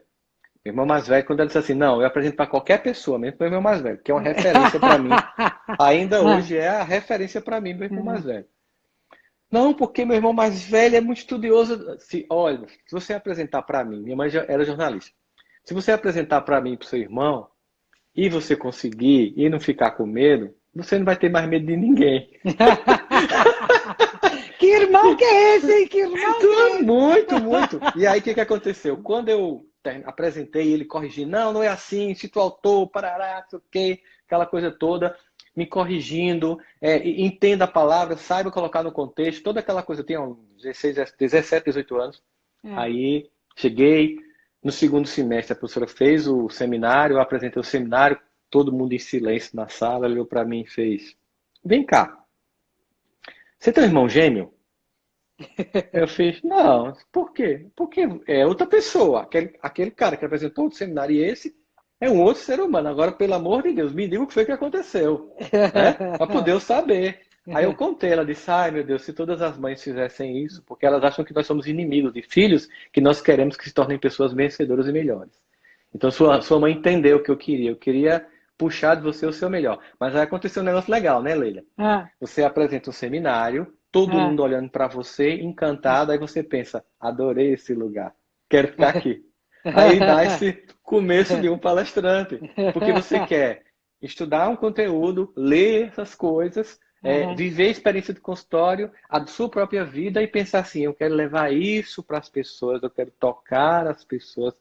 Meu irmão mais velho, quando ele disse assim, não, eu apresento para qualquer pessoa, mesmo para o meu irmão mais velho, que é uma referência para mim. Ainda hoje é a referência para mim, meu irmão mais velho. Não, porque meu irmão mais velho é muito estudioso. Olha, se você apresentar para mim, minha mãe já era jornalista. Se você apresentar para mim e para o seu irmão, e você conseguir, e não ficar com medo, você não vai ter mais medo de ninguém. Que irmão que é esse, hein? Que irmão que é esse? Muito, muito. E aí, o que aconteceu? Quando eu apresentei ele corrigindo, não é assim, cita o autor, parará, não sei o quê, aquela coisa toda, me corrigindo, entenda a palavra, saiba colocar no contexto, toda aquela coisa. Eu tinha uns 17, 18 anos. Aí, cheguei, no segundo semestre, a professora fez o seminário, eu apresentei o seminário, todo mundo em silêncio na sala, olhou para mim e fez: vem cá, você tem um irmão gêmeo? Eu fiz: não, por quê? Porque é outra pessoa, aquele cara que apresentou o seminário e esse é um outro ser humano. Agora, pelo amor de Deus, me diga o que foi que aconteceu, né? Para poder eu saber. Aí eu contei, ela disse: ai meu Deus, se todas as mães fizessem isso, porque elas acham que nós somos inimigos de filhos, que nós queremos que se tornem pessoas vencedoras e melhores. Então sua mãe entendeu o que eu queria puxar de você o seu melhor. Mas aí aconteceu um negócio legal, né, Leila? Você apresenta um seminário, todo mundo olhando para você, encantado, aí você pensa: adorei esse lugar, quero ficar aqui. Aí dá esse começo de um palestrante, porque você quer estudar um conteúdo, ler essas coisas, viver a experiência de consultório, a sua própria vida e pensar assim: eu quero levar isso para as pessoas, eu quero tocar as pessoas,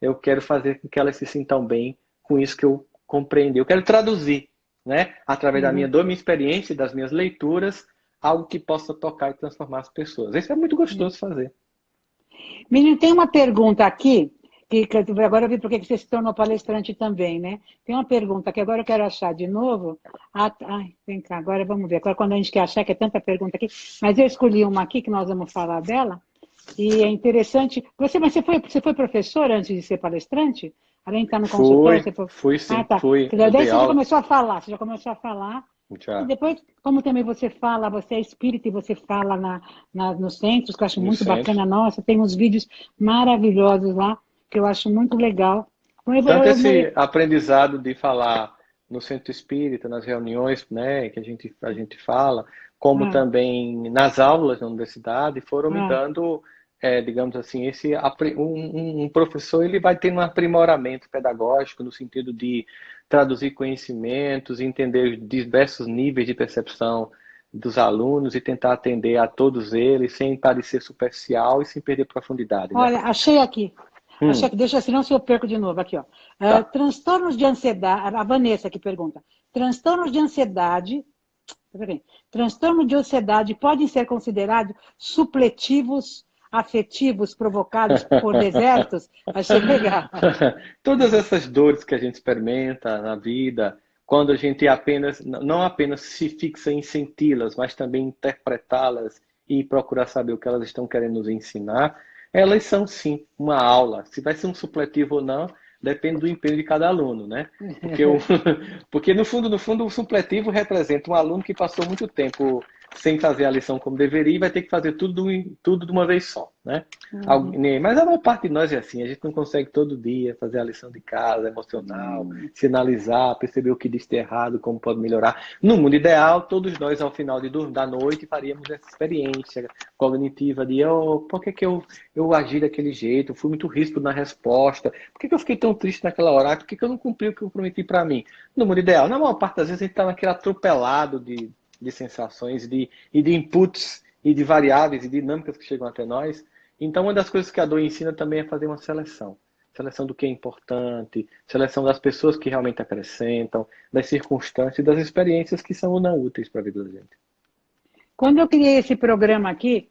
eu quero fazer com que elas se sintam bem com isso que eu compreendi. Eu quero traduzir, né, através da minha experiência, das minhas leituras, algo que possa tocar e transformar as pessoas. Isso é muito gostoso de fazer. Menino, tem uma pergunta aqui, que agora eu vi porque você se tornou palestrante também, né? Tem uma pergunta que agora eu quero achar de novo. Ai, vem cá, agora vamos ver. Agora quando a gente quer achar, que é tanta pergunta aqui, mas eu escolhi uma aqui que nós vamos falar dela, e é interessante. Mas você foi professor antes de ser palestrante? Além de estar no consultório, você foi... Fui sim, tá. fui. Daí você já começou a falar, Já. E depois, como também você fala, você é espírita e você fala nos centros, que eu acho muito bacana. Nossa, tem uns vídeos maravilhosos lá, que eu acho muito legal. Tanto esse aprendizado de falar no centro espírita, nas reuniões, né, que a gente fala, como também nas aulas na universidade, foram me dando, digamos assim, um professor ele vai ter um aprimoramento pedagógico no sentido de traduzir conhecimentos, entender os diversos níveis de percepção dos alunos e tentar atender a todos eles sem parecer superficial e sem perder profundidade, né? Olha, achei aqui. Achei que deixa, senão se eu perco de novo aqui, ó. Tá. Transtornos de ansiedade, a Vanessa que pergunta. Transtornos de ansiedade podem ser considerados supletivos afetivos provocados por desertos? Achei legal. Todas essas dores que a gente experimenta na vida, quando a gente não apenas se fixa em senti-las, mas também interpretá-las e procurar saber o que elas estão querendo nos ensinar, elas são sim uma aula. Se vai ser um supletivo ou não, depende do empenho de cada aluno, né? Porque no fundo, o supletivo representa um aluno que passou muito tempo sem fazer a lição como deveria e vai ter que fazer tudo de uma vez só, né? Mas a maior parte de nós é assim, a gente não consegue todo dia fazer a lição de casa, emocional, se analisar, perceber o que diz de errado, como pode melhorar. No mundo ideal, todos nós, ao final da noite, faríamos essa experiência cognitiva de por que eu agi daquele jeito, eu fui muito ríspido na resposta, por que eu fiquei tão triste naquela hora, por que eu não cumpri o que eu prometi para mim? No mundo ideal, na maior parte das vezes, a gente está naquele atropelado de sensações e de inputs e de variáveis e dinâmicas que chegam até nós. Então, uma das coisas que a dor ensina também é fazer uma seleção. Seleção do que é importante, seleção das pessoas que realmente acrescentam, das circunstâncias e das experiências que são ou não úteis para a vida da gente. Quando eu criei esse programa aqui,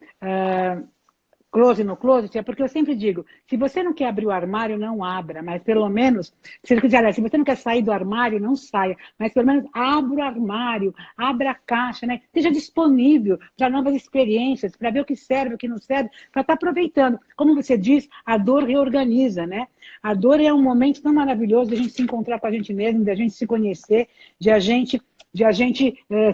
Close no Closet, é porque eu sempre digo, se você não quer abrir o armário, não abra, mas pelo menos, se você não quer sair do armário, não saia, mas pelo menos abra o armário, abra a caixa, né? Esteja disponível para novas experiências, para ver o que serve, o que não serve, para estar aproveitando. Como você diz, a dor reorganiza, né? A dor é um momento tão maravilhoso de a gente se encontrar com a gente mesmo, de a gente se conhecer, de a gente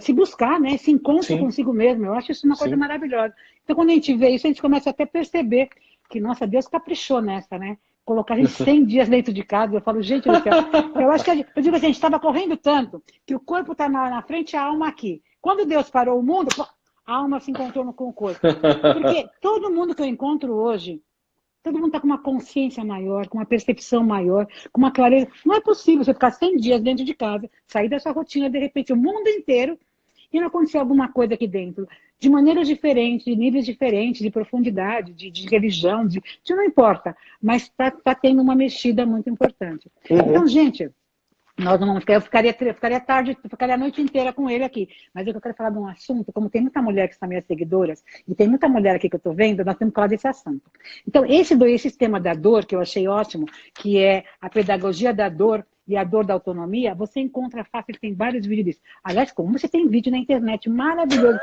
se buscar, né? Se encontra consigo mesmo. Eu acho isso uma coisa maravilhosa. Então, quando a gente vê isso, a gente começa até a perceber que, nossa, Deus caprichou nessa, né? Colocar a gente 100 dias dentro de casa. Eu falo, gente do céu, eu acho que eu digo assim, a gente estava correndo tanto que o corpo está na frente e a alma aqui. Quando Deus parou o mundo, a alma se encontrou com o corpo. Porque todo mundo que eu encontro hoje, todo mundo está com uma consciência maior, com uma percepção maior, com uma clareza. Não é possível você ficar 100 dias dentro de casa, sair da sua rotina, de repente, o mundo inteiro, e não acontecer alguma coisa aqui dentro, de maneiras diferentes, de níveis diferentes, de profundidade, de religião, não importa, mas está tendo uma mexida muito importante. Então, gente, nós não vamos ficar, ficaria a noite inteira com ele aqui. Mas eu quero falar de um assunto, como tem muita mulher que são minhas seguidoras, e tem muita mulher aqui que eu estou vendo, nós temos que falar desse assunto. Então, esse tema da dor, que eu achei ótimo, que é a pedagogia da dor e a dor da autonomia, você encontra fácil, tem vários vídeos disso. Aliás, como você tem vídeo na internet, maravilhoso.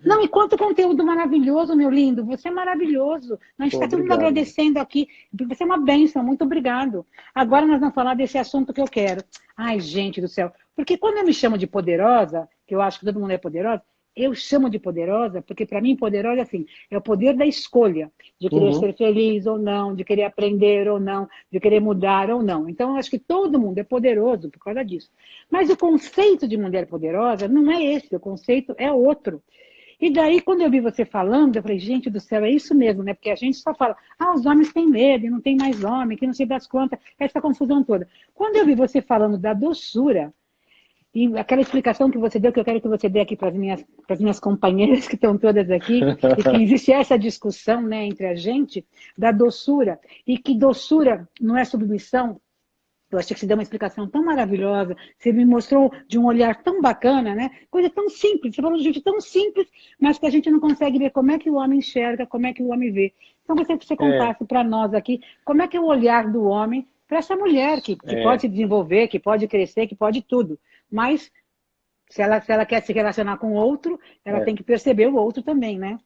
Não, e quanto conteúdo maravilhoso, meu lindo, você é maravilhoso. A gente está todo mundo agradecendo aqui, você é uma bênção, muito obrigado. Agora nós vamos falar desse assunto que eu quero. Ai, gente do céu, porque quando eu me chamo de poderosa, que eu acho que todo mundo é poderosa, eu chamo de poderosa, porque para mim poderosa assim, é o poder da escolha, de querer ser feliz ou não, de querer aprender ou não, de querer mudar ou não. Então, eu acho que todo mundo é poderoso por causa disso. Mas o conceito de mulher poderosa não é esse, o conceito é outro. E daí, quando eu vi você falando, eu falei, gente do céu, é isso mesmo, né? Porque a gente só fala, os homens têm medo, e não tem mais homem, que não sei das quantas, essa confusão toda. Quando eu vi você falando da doçura, e aquela explicação que você deu, que eu quero que você dê aqui para as minhas companheiras que estão todas aqui, e que existe essa discussão, né, entre a gente, da doçura, e que doçura não é submissão. Eu achei que você deu uma explicação tão maravilhosa, você me mostrou de um olhar tão bacana, né? Coisa tão simples, você falou de gente tão simples, mas que a gente não consegue ver como é que o homem enxerga, como é que o homem vê. Então, gostaria que você contasse para nós aqui como é que é o olhar do homem para essa mulher que pode se desenvolver, que pode crescer, que pode tudo. Mas, se ela quer se relacionar com o outro, ela tem que perceber o outro também, né?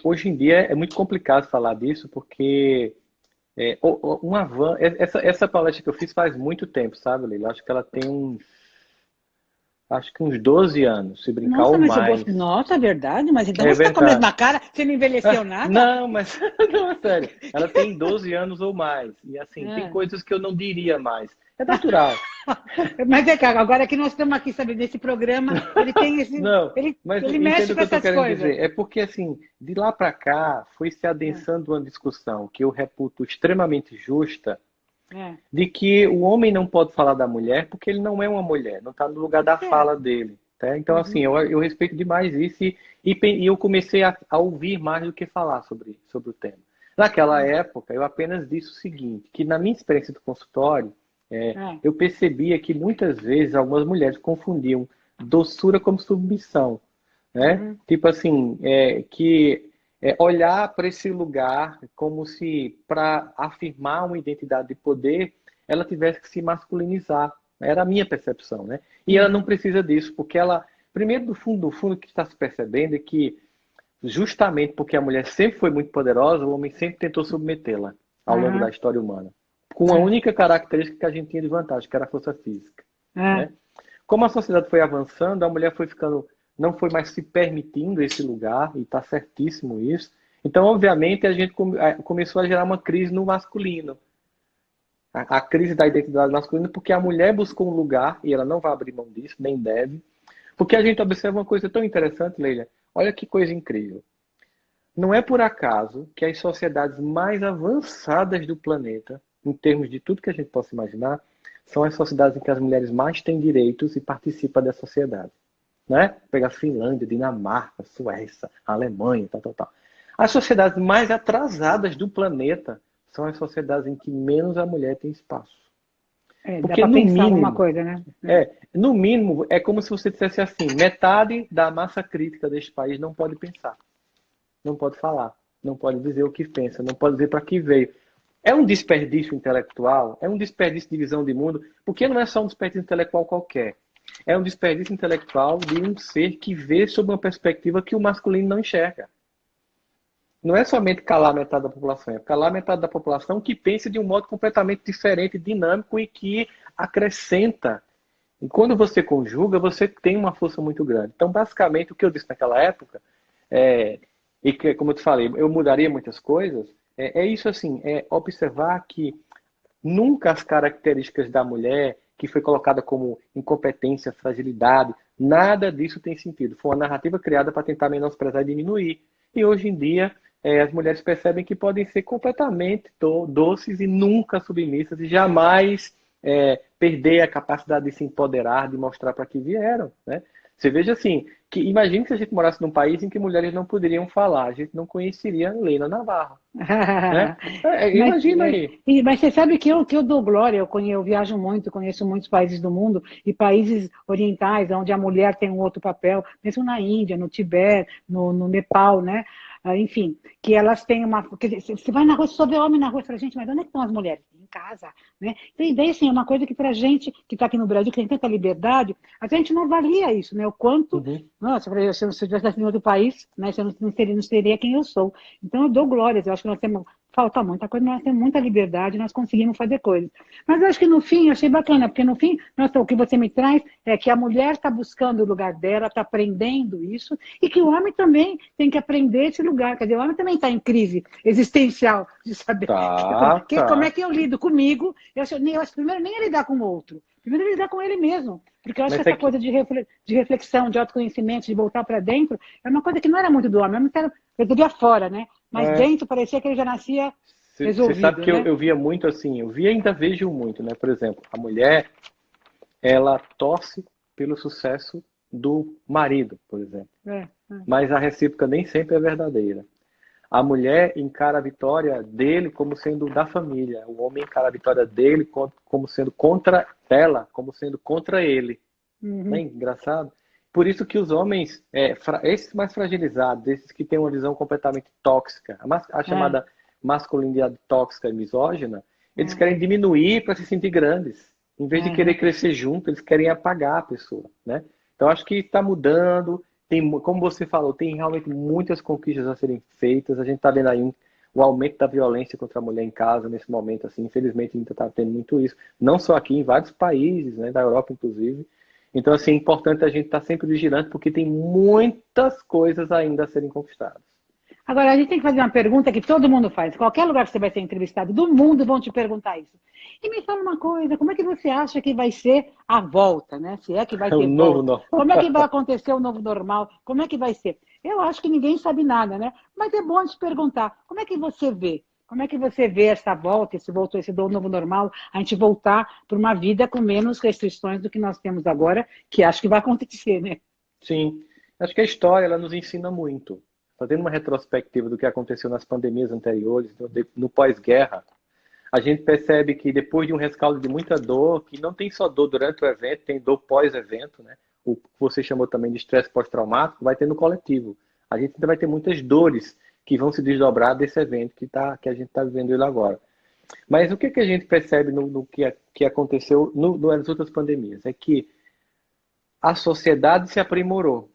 Hoje em dia é muito complicado falar disso, porque essa palestra que eu fiz faz muito tempo, sabe, Leila? Acho que ela tem uns 12 anos, se brincar. Nossa, ou mas mais. Nossa, é verdade? Mas então É você está com a verdade. mesma cara, você não envelheceu nada? Não, mas não, é sério. Ela tem 12 anos ou mais. E assim, tem coisas que eu não diria mais. É natural. Mas agora que nós estamos aqui, sabe, nesse programa, ele tem esse. Não, ele mas ele entendo mexe o com que eu estou essas querendo coisas. dizer. É porque, assim, de lá para cá, foi se adensando uma discussão que eu reputo extremamente justa, de que o homem não pode falar da mulher porque ele não é uma mulher, não está no lugar da fala dele. Tá? Então, assim, eu respeito demais isso e eu comecei a ouvir mais do que falar sobre o tema. Naquela época, eu apenas disse o seguinte, que na minha experiência do consultório, eu percebia que muitas vezes algumas mulheres confundiam doçura como submissão. Né? Tipo assim, olhar para esse lugar como se, para afirmar uma identidade de poder, ela tivesse que se masculinizar. Era a minha percepção, né? E ela não precisa disso, porque ela, primeiro, do fundo, o que está se percebendo é que, justamente porque a mulher sempre foi muito poderosa, o homem sempre tentou submetê-la ao longo da história humana. Com a única característica que a gente tinha de vantagem, que era a força física. Né? Como a sociedade foi avançando, a mulher foi ficando, não foi mais se permitindo esse lugar, e está certíssimo isso. Então, obviamente, a gente começou a gerar uma crise no masculino. A crise da identidade masculina, porque a mulher buscou um lugar, e ela não vai abrir mão disso, nem deve. Porque a gente observa uma coisa tão interessante, Leila. Olha que coisa incrível. Não é por acaso que as sociedades mais avançadas do planeta, em termos de tudo que a gente possa imaginar, são as sociedades em que as mulheres mais têm direitos e participam da sociedade. Né? Pegar Finlândia, Dinamarca, Suécia, Alemanha, tal. As sociedades mais atrasadas do planeta são as sociedades em que menos a mulher tem espaço. Porque dá para pensar alguma coisa, né? No mínimo, é como se você dissesse assim, metade da massa crítica deste país não pode pensar. Não pode falar, não pode dizer o que pensa, não pode dizer para que veio. É um desperdício intelectual, é um desperdício de visão de mundo, porque não é só um desperdício intelectual qualquer. É um desperdício intelectual de um ser que vê sob uma perspectiva que o masculino não enxerga. Não é somente calar metade da população, é calar metade da população que pensa de um modo completamente diferente, dinâmico e que acrescenta. E quando você conjuga, você tem uma força muito grande. Então, basicamente, o que eu disse naquela época, e que, como eu te falei, eu mudaria muitas coisas, é isso assim, é observar que nunca as características da mulher, que foi colocada como incompetência, fragilidade, nada disso tem sentido. Foi uma narrativa criada para tentar menosprezar e diminuir. E hoje em dia, as mulheres percebem que podem ser completamente doces e nunca submissas e jamais perder a capacidade de se empoderar, de mostrar para que vieram, né? Você veja assim, que imagine se a gente morasse num país em que mulheres não poderiam falar, a gente não conheceria Lena Navarro, né? Mas, Imagina aí. mas você sabe que eu dou glória, eu viajo muito, conheço muitos países do mundo, e países orientais, onde a mulher tem um outro papel, mesmo na Índia, no Tibete, no Nepal, né? Enfim, que elas têm uma. Você vai na rua, você só vê homem na rua, você fala, gente, mas onde é que estão as mulheres? Em casa, né? Então, e daí, assim, é uma coisa que pra gente que está aqui no Brasil, que tem tanta liberdade, a gente não avalia isso, né? O quanto. Uhum. Nossa, se eu estivesse em outro país, né, eu não seria quem eu sou. Então, eu dou glórias, eu acho que nós temos. Falta muita coisa, nós temos muita liberdade, nós conseguimos fazer coisas. Mas eu acho que no fim, eu achei bacana, porque no fim, nossa, o que você me traz é que a mulher está buscando o lugar dela, está aprendendo isso, e que o homem também tem que aprender esse lugar. Quer dizer, o homem também está em crise existencial de saber Tá, como é tá. que eu lido comigo. Eu acho que primeiro nem é lidar com o outro, primeiro é lidar com ele mesmo. Porque eu acho que Mas essa coisa de reflexão, de autoconhecimento, de voltar para dentro, é uma coisa que não era muito do homem. O homem eu queria fora, né? Mas é, dentro parecia que ele já nascia você sabe resolvido, que eu, né? eu via muito assim, eu via e ainda vejo muito, né? Por exemplo, a mulher, ela torce pelo sucesso do marido, por exemplo. É, Mas a recíproca nem sempre é verdadeira. A mulher encara a vitória dele como sendo da família. O homem encara a vitória dele como sendo contra ela, como sendo contra ele. Não é uhum, engraçado? Por isso que os homens, esses mais fragilizados, esses que têm uma visão completamente tóxica, a é, chamada masculinidade tóxica e misógina, eles é, querem diminuir para se sentir grandes. Em vez de querer aham. crescer junto, eles querem apagar a pessoa, né? Então, acho que está mudando. Como você falou, tem realmente muitas conquistas a serem feitas. A gente está vendo aí o aumento da violência contra a mulher em casa nesse momento. Assim, infelizmente, ainda está tendo muito isso. Não só aqui, em vários países, né, da Europa, inclusive. Então, assim, é importante a gente estar sempre vigilante, porque tem muitas coisas ainda a serem conquistadas. Agora, a gente tem que fazer uma pergunta que todo mundo faz. Qualquer lugar que você vai ser entrevistado do mundo vão te perguntar isso. E me fala uma coisa, como é que você acha que vai ser a volta, né? Se é que vai É o ter novo volta. normal. Como é que vai acontecer o novo normal? Como é que vai ser? Eu acho que ninguém sabe nada, né? Mas é bom te perguntar, como é que você vê? Como é que você vê essa volta, esse novo normal, a gente voltar para uma vida com menos restrições do que nós temos agora, que acho que vai acontecer, né? Sim, acho que a história ela nos ensina muito. Fazendo uma retrospectiva do que aconteceu nas pandemias anteriores, no pós-guerra, a gente percebe que depois de um rescaldo de muita dor, que não tem só dor durante o evento, tem dor pós-evento, né? O que você chamou também de estresse pós-traumático, vai ter no coletivo. A gente ainda vai ter muitas dores que vão se desdobrar desse evento que a gente está vivendo ele agora. Mas o que a gente percebe no que aconteceu nas outras pandemias? É que a sociedade se aprimorou.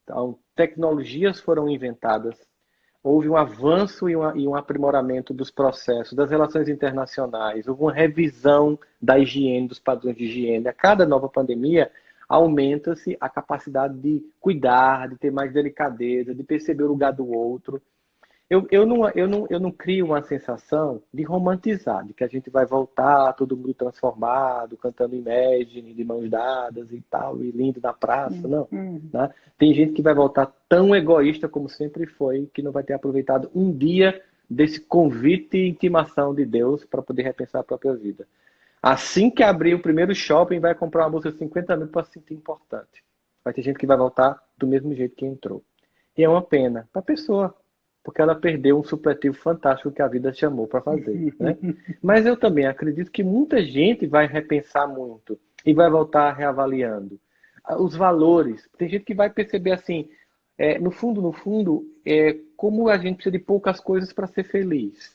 Então, tecnologias foram inventadas, houve um avanço e um aprimoramento dos processos, das relações internacionais, houve uma revisão da higiene, dos padrões de higiene. A cada nova pandemia, aumenta-se a capacidade de cuidar, de ter mais delicadeza, de perceber o lugar do outro. Eu não crio uma sensação de romantizar, de que a gente vai voltar, todo mundo transformado, cantando Imagine, de mãos dadas e tal, e lindo na praça, não. Hum. Né? Tem gente que vai voltar tão egoísta como sempre foi, que não vai ter aproveitado um dia desse convite e intimação de Deus para poder repensar a própria vida. Assim que abrir o primeiro shopping, vai comprar uma bolsa de 50 mil para se sentir importante. Vai ter gente que vai voltar do mesmo jeito que entrou. E é uma pena para a pessoa, porque ela perdeu um supletivo fantástico que a vida chamou para fazer, né? Mas eu também acredito que muita gente vai repensar muito e vai voltar reavaliando os valores. Tem gente que vai perceber assim, no fundo, como a gente precisa de poucas coisas para ser feliz.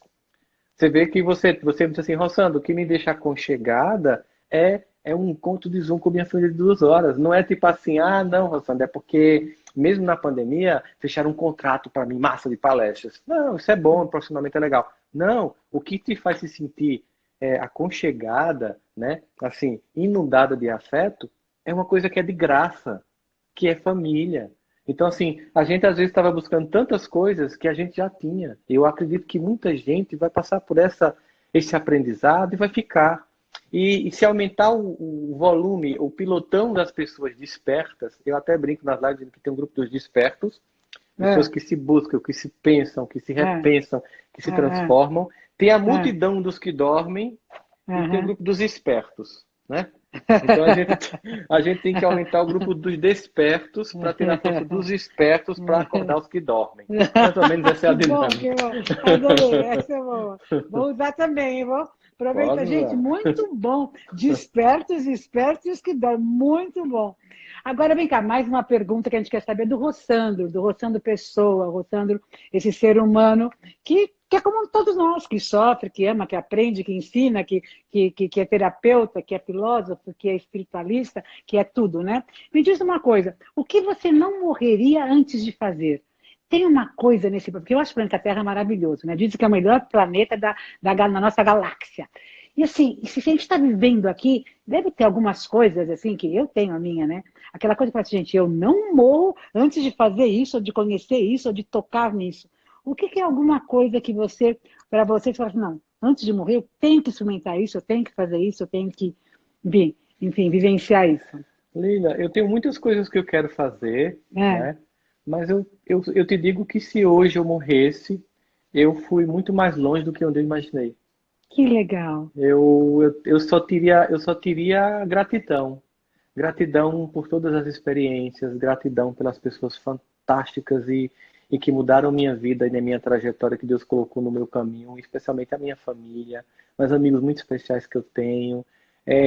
Você vê que você me diz assim, Rossandro, o que me deixa aconchegada é um encontro de Zoom com minha filha de 2 horas. Não é tipo assim, ah, não, Rossandro, é porque mesmo na pandemia fecharam um contrato para mim, massa de palestras. Não, isso é bom, profissionalmente é legal. Não, o que te faz se sentir aconchegada, né, assim, inundada de afeto, é uma coisa que é de graça, que é família. Então, assim, a gente às vezes estava buscando tantas coisas que a gente já tinha. Eu acredito que muita gente vai passar por esse aprendizado e vai ficar. E se aumentar o volume, o pilotão das pessoas despertas, eu até brinco nas lives que tem um grupo dos despertos, pessoas que se buscam, que se pensam, que se repensam, que se transformam. Tem a multidão dos que dormem e tem o grupo dos espertos, né? Então a gente tem que aumentar o grupo dos despertos para ter a força dos espertos para acordar os que dormem. Mais ou menos essa é a dinâmica. Que bom. Adorei, essa é boa. Vou usar também, hein? Vou aproveitar. Gente, muito bom. Despertos, espertos e os que dormem. Muito bom. Agora vem cá, mais uma pergunta que a gente quer saber do Rossandro Pessoa, Rossandro, esse ser humano que é como todos nós, que sofre, que ama, que aprende, que ensina, que é terapeuta, que é filósofo, que é espiritualista, que é tudo, né? Me diz uma coisa, o que você não morreria antes de fazer? Tem uma coisa nesse... Porque eu acho o planeta Terra maravilhoso, né? Dizem que é o melhor planeta da nossa galáxia. E assim, se a gente está vivendo aqui, deve ter algumas coisas assim, que eu tenho a minha, né? Aquela coisa que fala assim, gente, eu não morro antes de fazer isso, ou de conhecer isso, ou de tocar nisso. O que é alguma coisa que você, para você, fala assim, não, antes de morrer, eu tenho que experimentar isso, eu tenho que fazer isso, eu tenho que, enfim, vivenciar isso. Lina, eu tenho muitas coisas que eu quero fazer, né? Mas eu te digo que se hoje eu morresse, eu fui muito mais longe do que onde eu imaginei. Que legal. Eu só teria gratidão. Gratidão por todas as experiências, gratidão pelas pessoas fantásticas e que mudaram minha vida e minha trajetória que Deus colocou no meu caminho, especialmente a minha família, meus amigos muito especiais que eu tenho.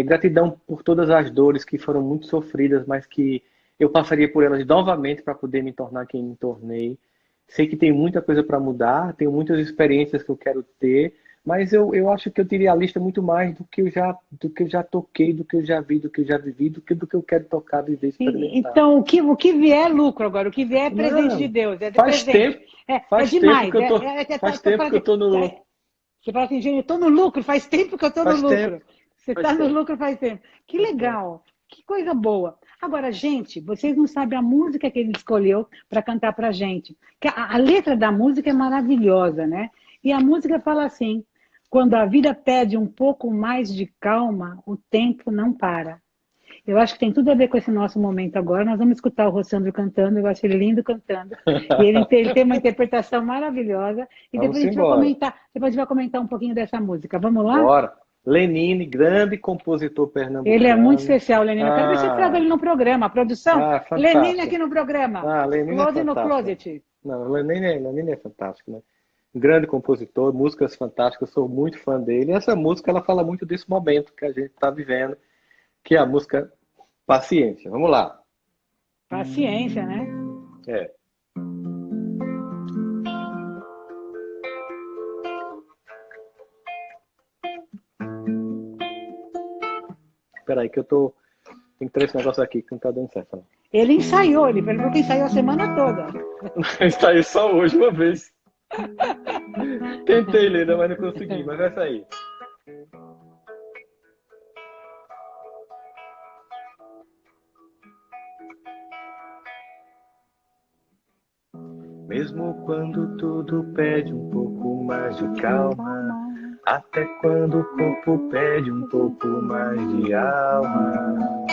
Gratidão por todas as dores que foram muito sofridas, mas que eu passaria por elas novamente para poder me tornar quem me tornei. Sei que tem muita coisa para mudar, tenho muitas experiências que eu quero ter, mas eu acho que eu teria a lista muito mais do que eu já toquei, do que eu já vi, do que eu já vivi, do que eu quero tocar, viver, experimentar. Então, o que vier é lucro agora, o que vier é presente de Deus, é de faz presente. Tempo, é demais. Faz tempo que eu tô no lucro. Você fala assim, gente, eu tô no lucro, faz tempo que eu tô no lucro. Você está no lucro faz tempo. Que legal, que coisa boa. Agora, gente, vocês não sabem a música que ele escolheu para cantar pra gente. A letra da música é maravilhosa, né? E a música fala assim, quando a vida pede um pouco mais de calma, o tempo não para. Eu acho que tem tudo a ver com esse nosso momento agora. Nós vamos escutar o Rossandro cantando, eu acho ele lindo cantando. E ele tem uma interpretação maravilhosa. E depois a gente vai comentar um pouquinho dessa música. Vamos lá? Bora. Lenine, grande compositor pernambucano. Ele é muito especial, Lenine. Eu quero ver se eu trago ele no programa. A produção, Lenine aqui no programa. Lenine Close é no closet. Não, Lenine é fantástico, né? Um grande compositor, músicas fantásticas, eu sou muito fã dele. E essa música, ela fala muito desse momento que a gente está vivendo, que é a música Paciência. Vamos lá. Paciência, né? Espera aí que tem que ter esse negócio aqui que não tá dando certo. Não. Ele ensaiou, ele falou que ensaiou a semana toda. Ensaiou só hoje, uma vez. Tentei, Leda, mas não consegui, mas vai sair. Mesmo quando tudo pede um pouco mais de calma, até quando o corpo pede um pouco mais de alma,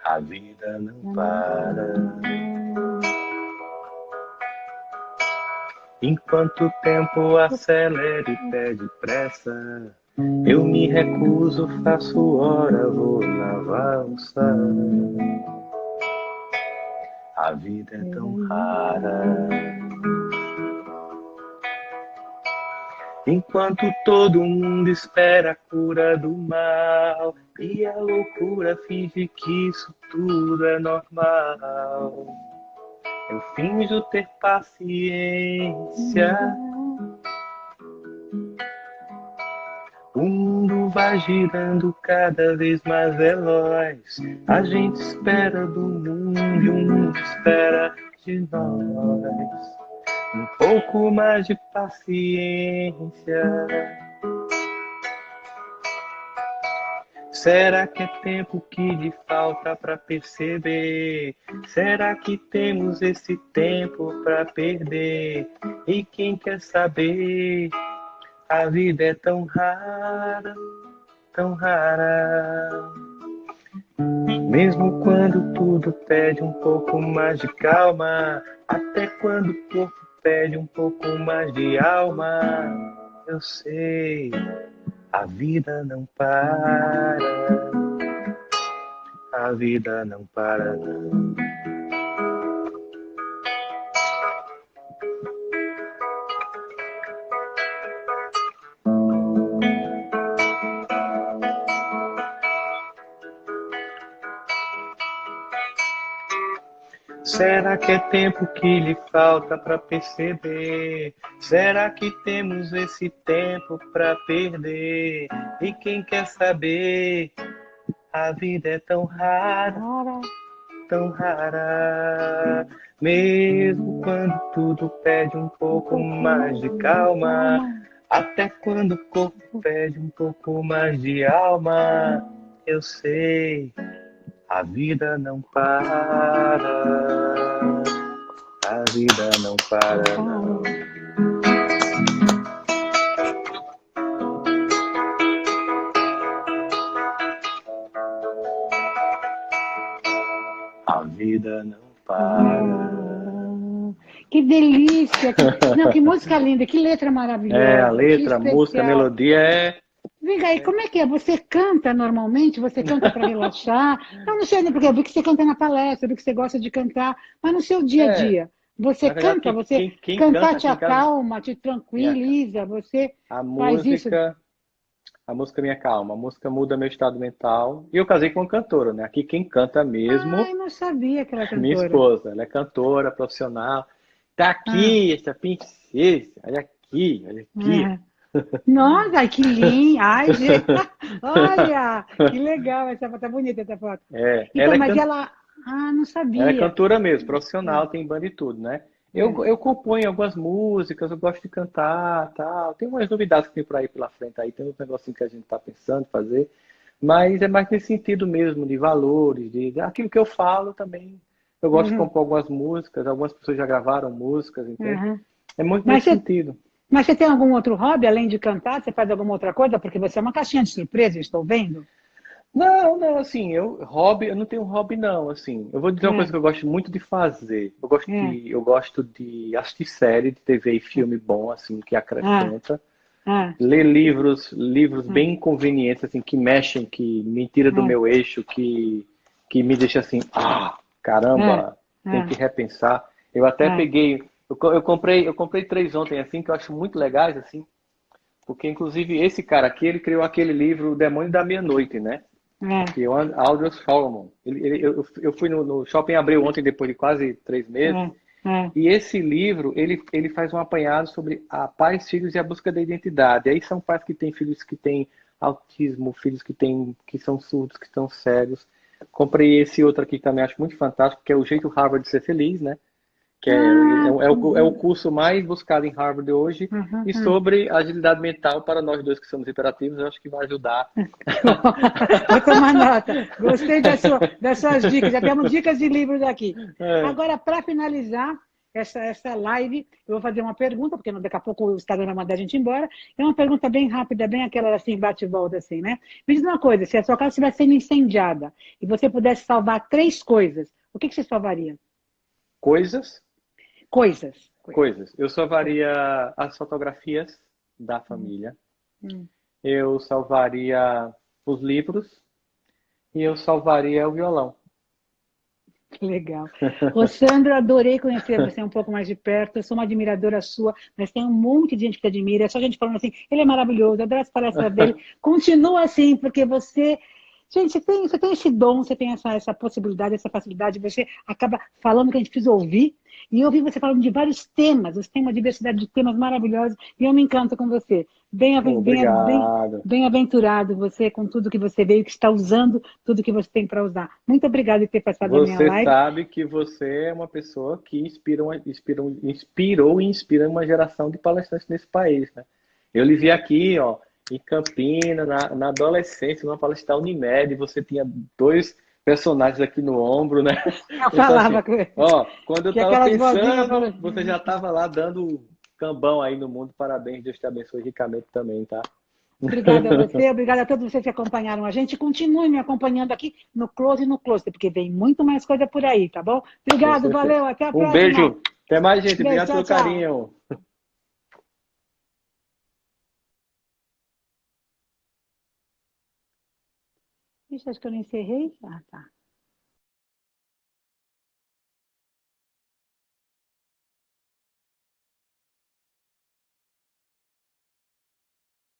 a vida não para. Enquanto o tempo acelera e pede pressa, eu me recuso, faço hora, vou na valsa. A vida é tão rara. Enquanto todo mundo espera a cura do mal e a loucura finge que isso tudo é normal, eu finjo ter paciência. O mundo vai girando cada vez mais veloz. A gente espera do mundo e o mundo espera de nós. Um pouco mais de paciência. Será que é tempo que lhe falta para perceber? Será que temos esse tempo para perder? E quem quer saber? A vida é tão rara, tão rara. Mesmo quando tudo pede um pouco mais de calma, até quando o corpo pede um pouco mais de alma, eu sei, a vida não para, a vida não para não. Será que é tempo que lhe falta para perceber? Será que temos esse tempo para perder? E quem quer saber? A vida é tão rara, tão rara. Mesmo quando tudo pede um pouco mais de calma, até quando o corpo pede um pouco mais de alma, eu sei. A vida não para, a vida não para, não. A vida não para. Que delícia! Não, que música linda, que letra maravilhosa. É, a letra, a música, a melodia é... Vem aí, como é que é? Você canta normalmente? Você canta para relaxar? Eu não sei, né? Porque eu vi que você canta na palestra, eu vi que você gosta de cantar, mas no seu dia a dia, você canta? Você cantar te acalma, te tranquiliza, você faz isso? A música me acalma, a música muda meu estado mental. E eu casei com uma cantora, né? Aqui quem canta mesmo... Ai, não sabia que ela é cantora. Minha esposa, ela é cantora, profissional. Tá aqui, essa princesa, olha aqui, olha aqui. Nossa, que linda! Ai, gente, olha, que legal essa foto, tá bonita essa foto. É, então, mas ela, não sabia. Ela é cantora mesmo, profissional, tem banda e tudo, né? Eu componho algumas músicas, eu gosto de cantar, tal. Tem umas novidades que tem por aí pela frente, aí tem uns negocinhos que a gente tá pensando em fazer, mas é mais nesse sentido mesmo, de valores, de aquilo que eu falo também. Eu gosto de compor algumas músicas, algumas pessoas já gravaram músicas, entende? É muito nesse sentido. Mas você tem algum outro hobby, além de cantar? Você faz alguma outra coisa? Porque você é uma caixinha de surpresa, estou vendo. Não, assim, eu não tenho hobby, não, assim. Eu vou dizer uma coisa que eu gosto muito de fazer. Eu gosto de assistir série de TV e filme bom, assim, que acrescenta. Ler livros bem convenientes, assim, que mexem, que me tira do meu eixo, que me deixa assim, caramba, tem que repensar. Eu até peguei... Eu comprei 3 ontem, assim, que eu acho muito legais, assim, porque, inclusive, esse cara aqui, ele criou aquele livro O Demônio da Meia-Noite, né? Que é o Aldous Solomon. Eu fui no Shopping Abril ontem, depois de quase 3 meses, e esse livro, ele faz um apanhado sobre a pais, filhos e a busca da identidade. Aí são pais que têm filhos que têm autismo, filhos que são surdos, que estão cegos. Comprei esse outro aqui que também acho muito fantástico, que é O Jeito Harvard de Ser Feliz, né? Que é o curso mais buscado em Harvard hoje, e sobre agilidade mental para nós dois que somos hiperativos, eu acho que vai ajudar. Vou tomar nota. Gostei das suas dicas. Já temos dicas de livros aqui. Agora, para finalizar essa live, eu vou fazer uma pergunta, porque daqui a pouco o Instagram vai mandar a gente embora. É uma pergunta bem rápida, bem aquela assim, bate e volta assim, né? Me diz uma coisa, se a sua casa estivesse sendo incendiada e você pudesse salvar 3 coisas, o que você salvaria? Coisas. Coisas. Eu salvaria as fotografias da família. Eu salvaria os livros. E eu salvaria o violão. Que legal. Ô, Sandra, adorei conhecer você um pouco mais de perto. Eu sou uma admiradora sua, mas tem um monte de gente que te admira. É só gente falando assim, ele é maravilhoso, eu adoro as palestras dele. Continua assim, porque você... Gente, você tem esse dom, você tem essa possibilidade, essa facilidade, você acaba falando o que a gente precisa ouvir. E eu ouvi você falando de vários temas, você tem uma diversidade de temas maravilhosos, e eu me encanto com você. Bem-aventurado você com tudo que você veio, que está usando tudo que você tem para usar. Muito obrigada por ter passado a minha live. Você sabe que você é uma pessoa que inspirou e inspira uma geração de palestrantes nesse país, né? Eu lhe vi aqui, ó, em Campina, na adolescência, numa palestra da Unimed, você tinha 2 personagens aqui no ombro, né? Eu falava com ele. Ó, quando eu estava pensando, você já estava lá dando cambão aí no mundo. Parabéns, Deus te abençoe ricamente também, tá? Obrigada a você, obrigada a todos vocês que acompanharam a gente. Continue me acompanhando aqui no Close e no Closet, porque vem muito mais coisa por aí, tá bom? Com Obrigado, certeza. valeu, até a Um próxima. beijo. Até mais, gente. Beijo, Obrigado tchau, pelo tchau. carinho. Ixi, acho que eu não encerrei. Ah, tá.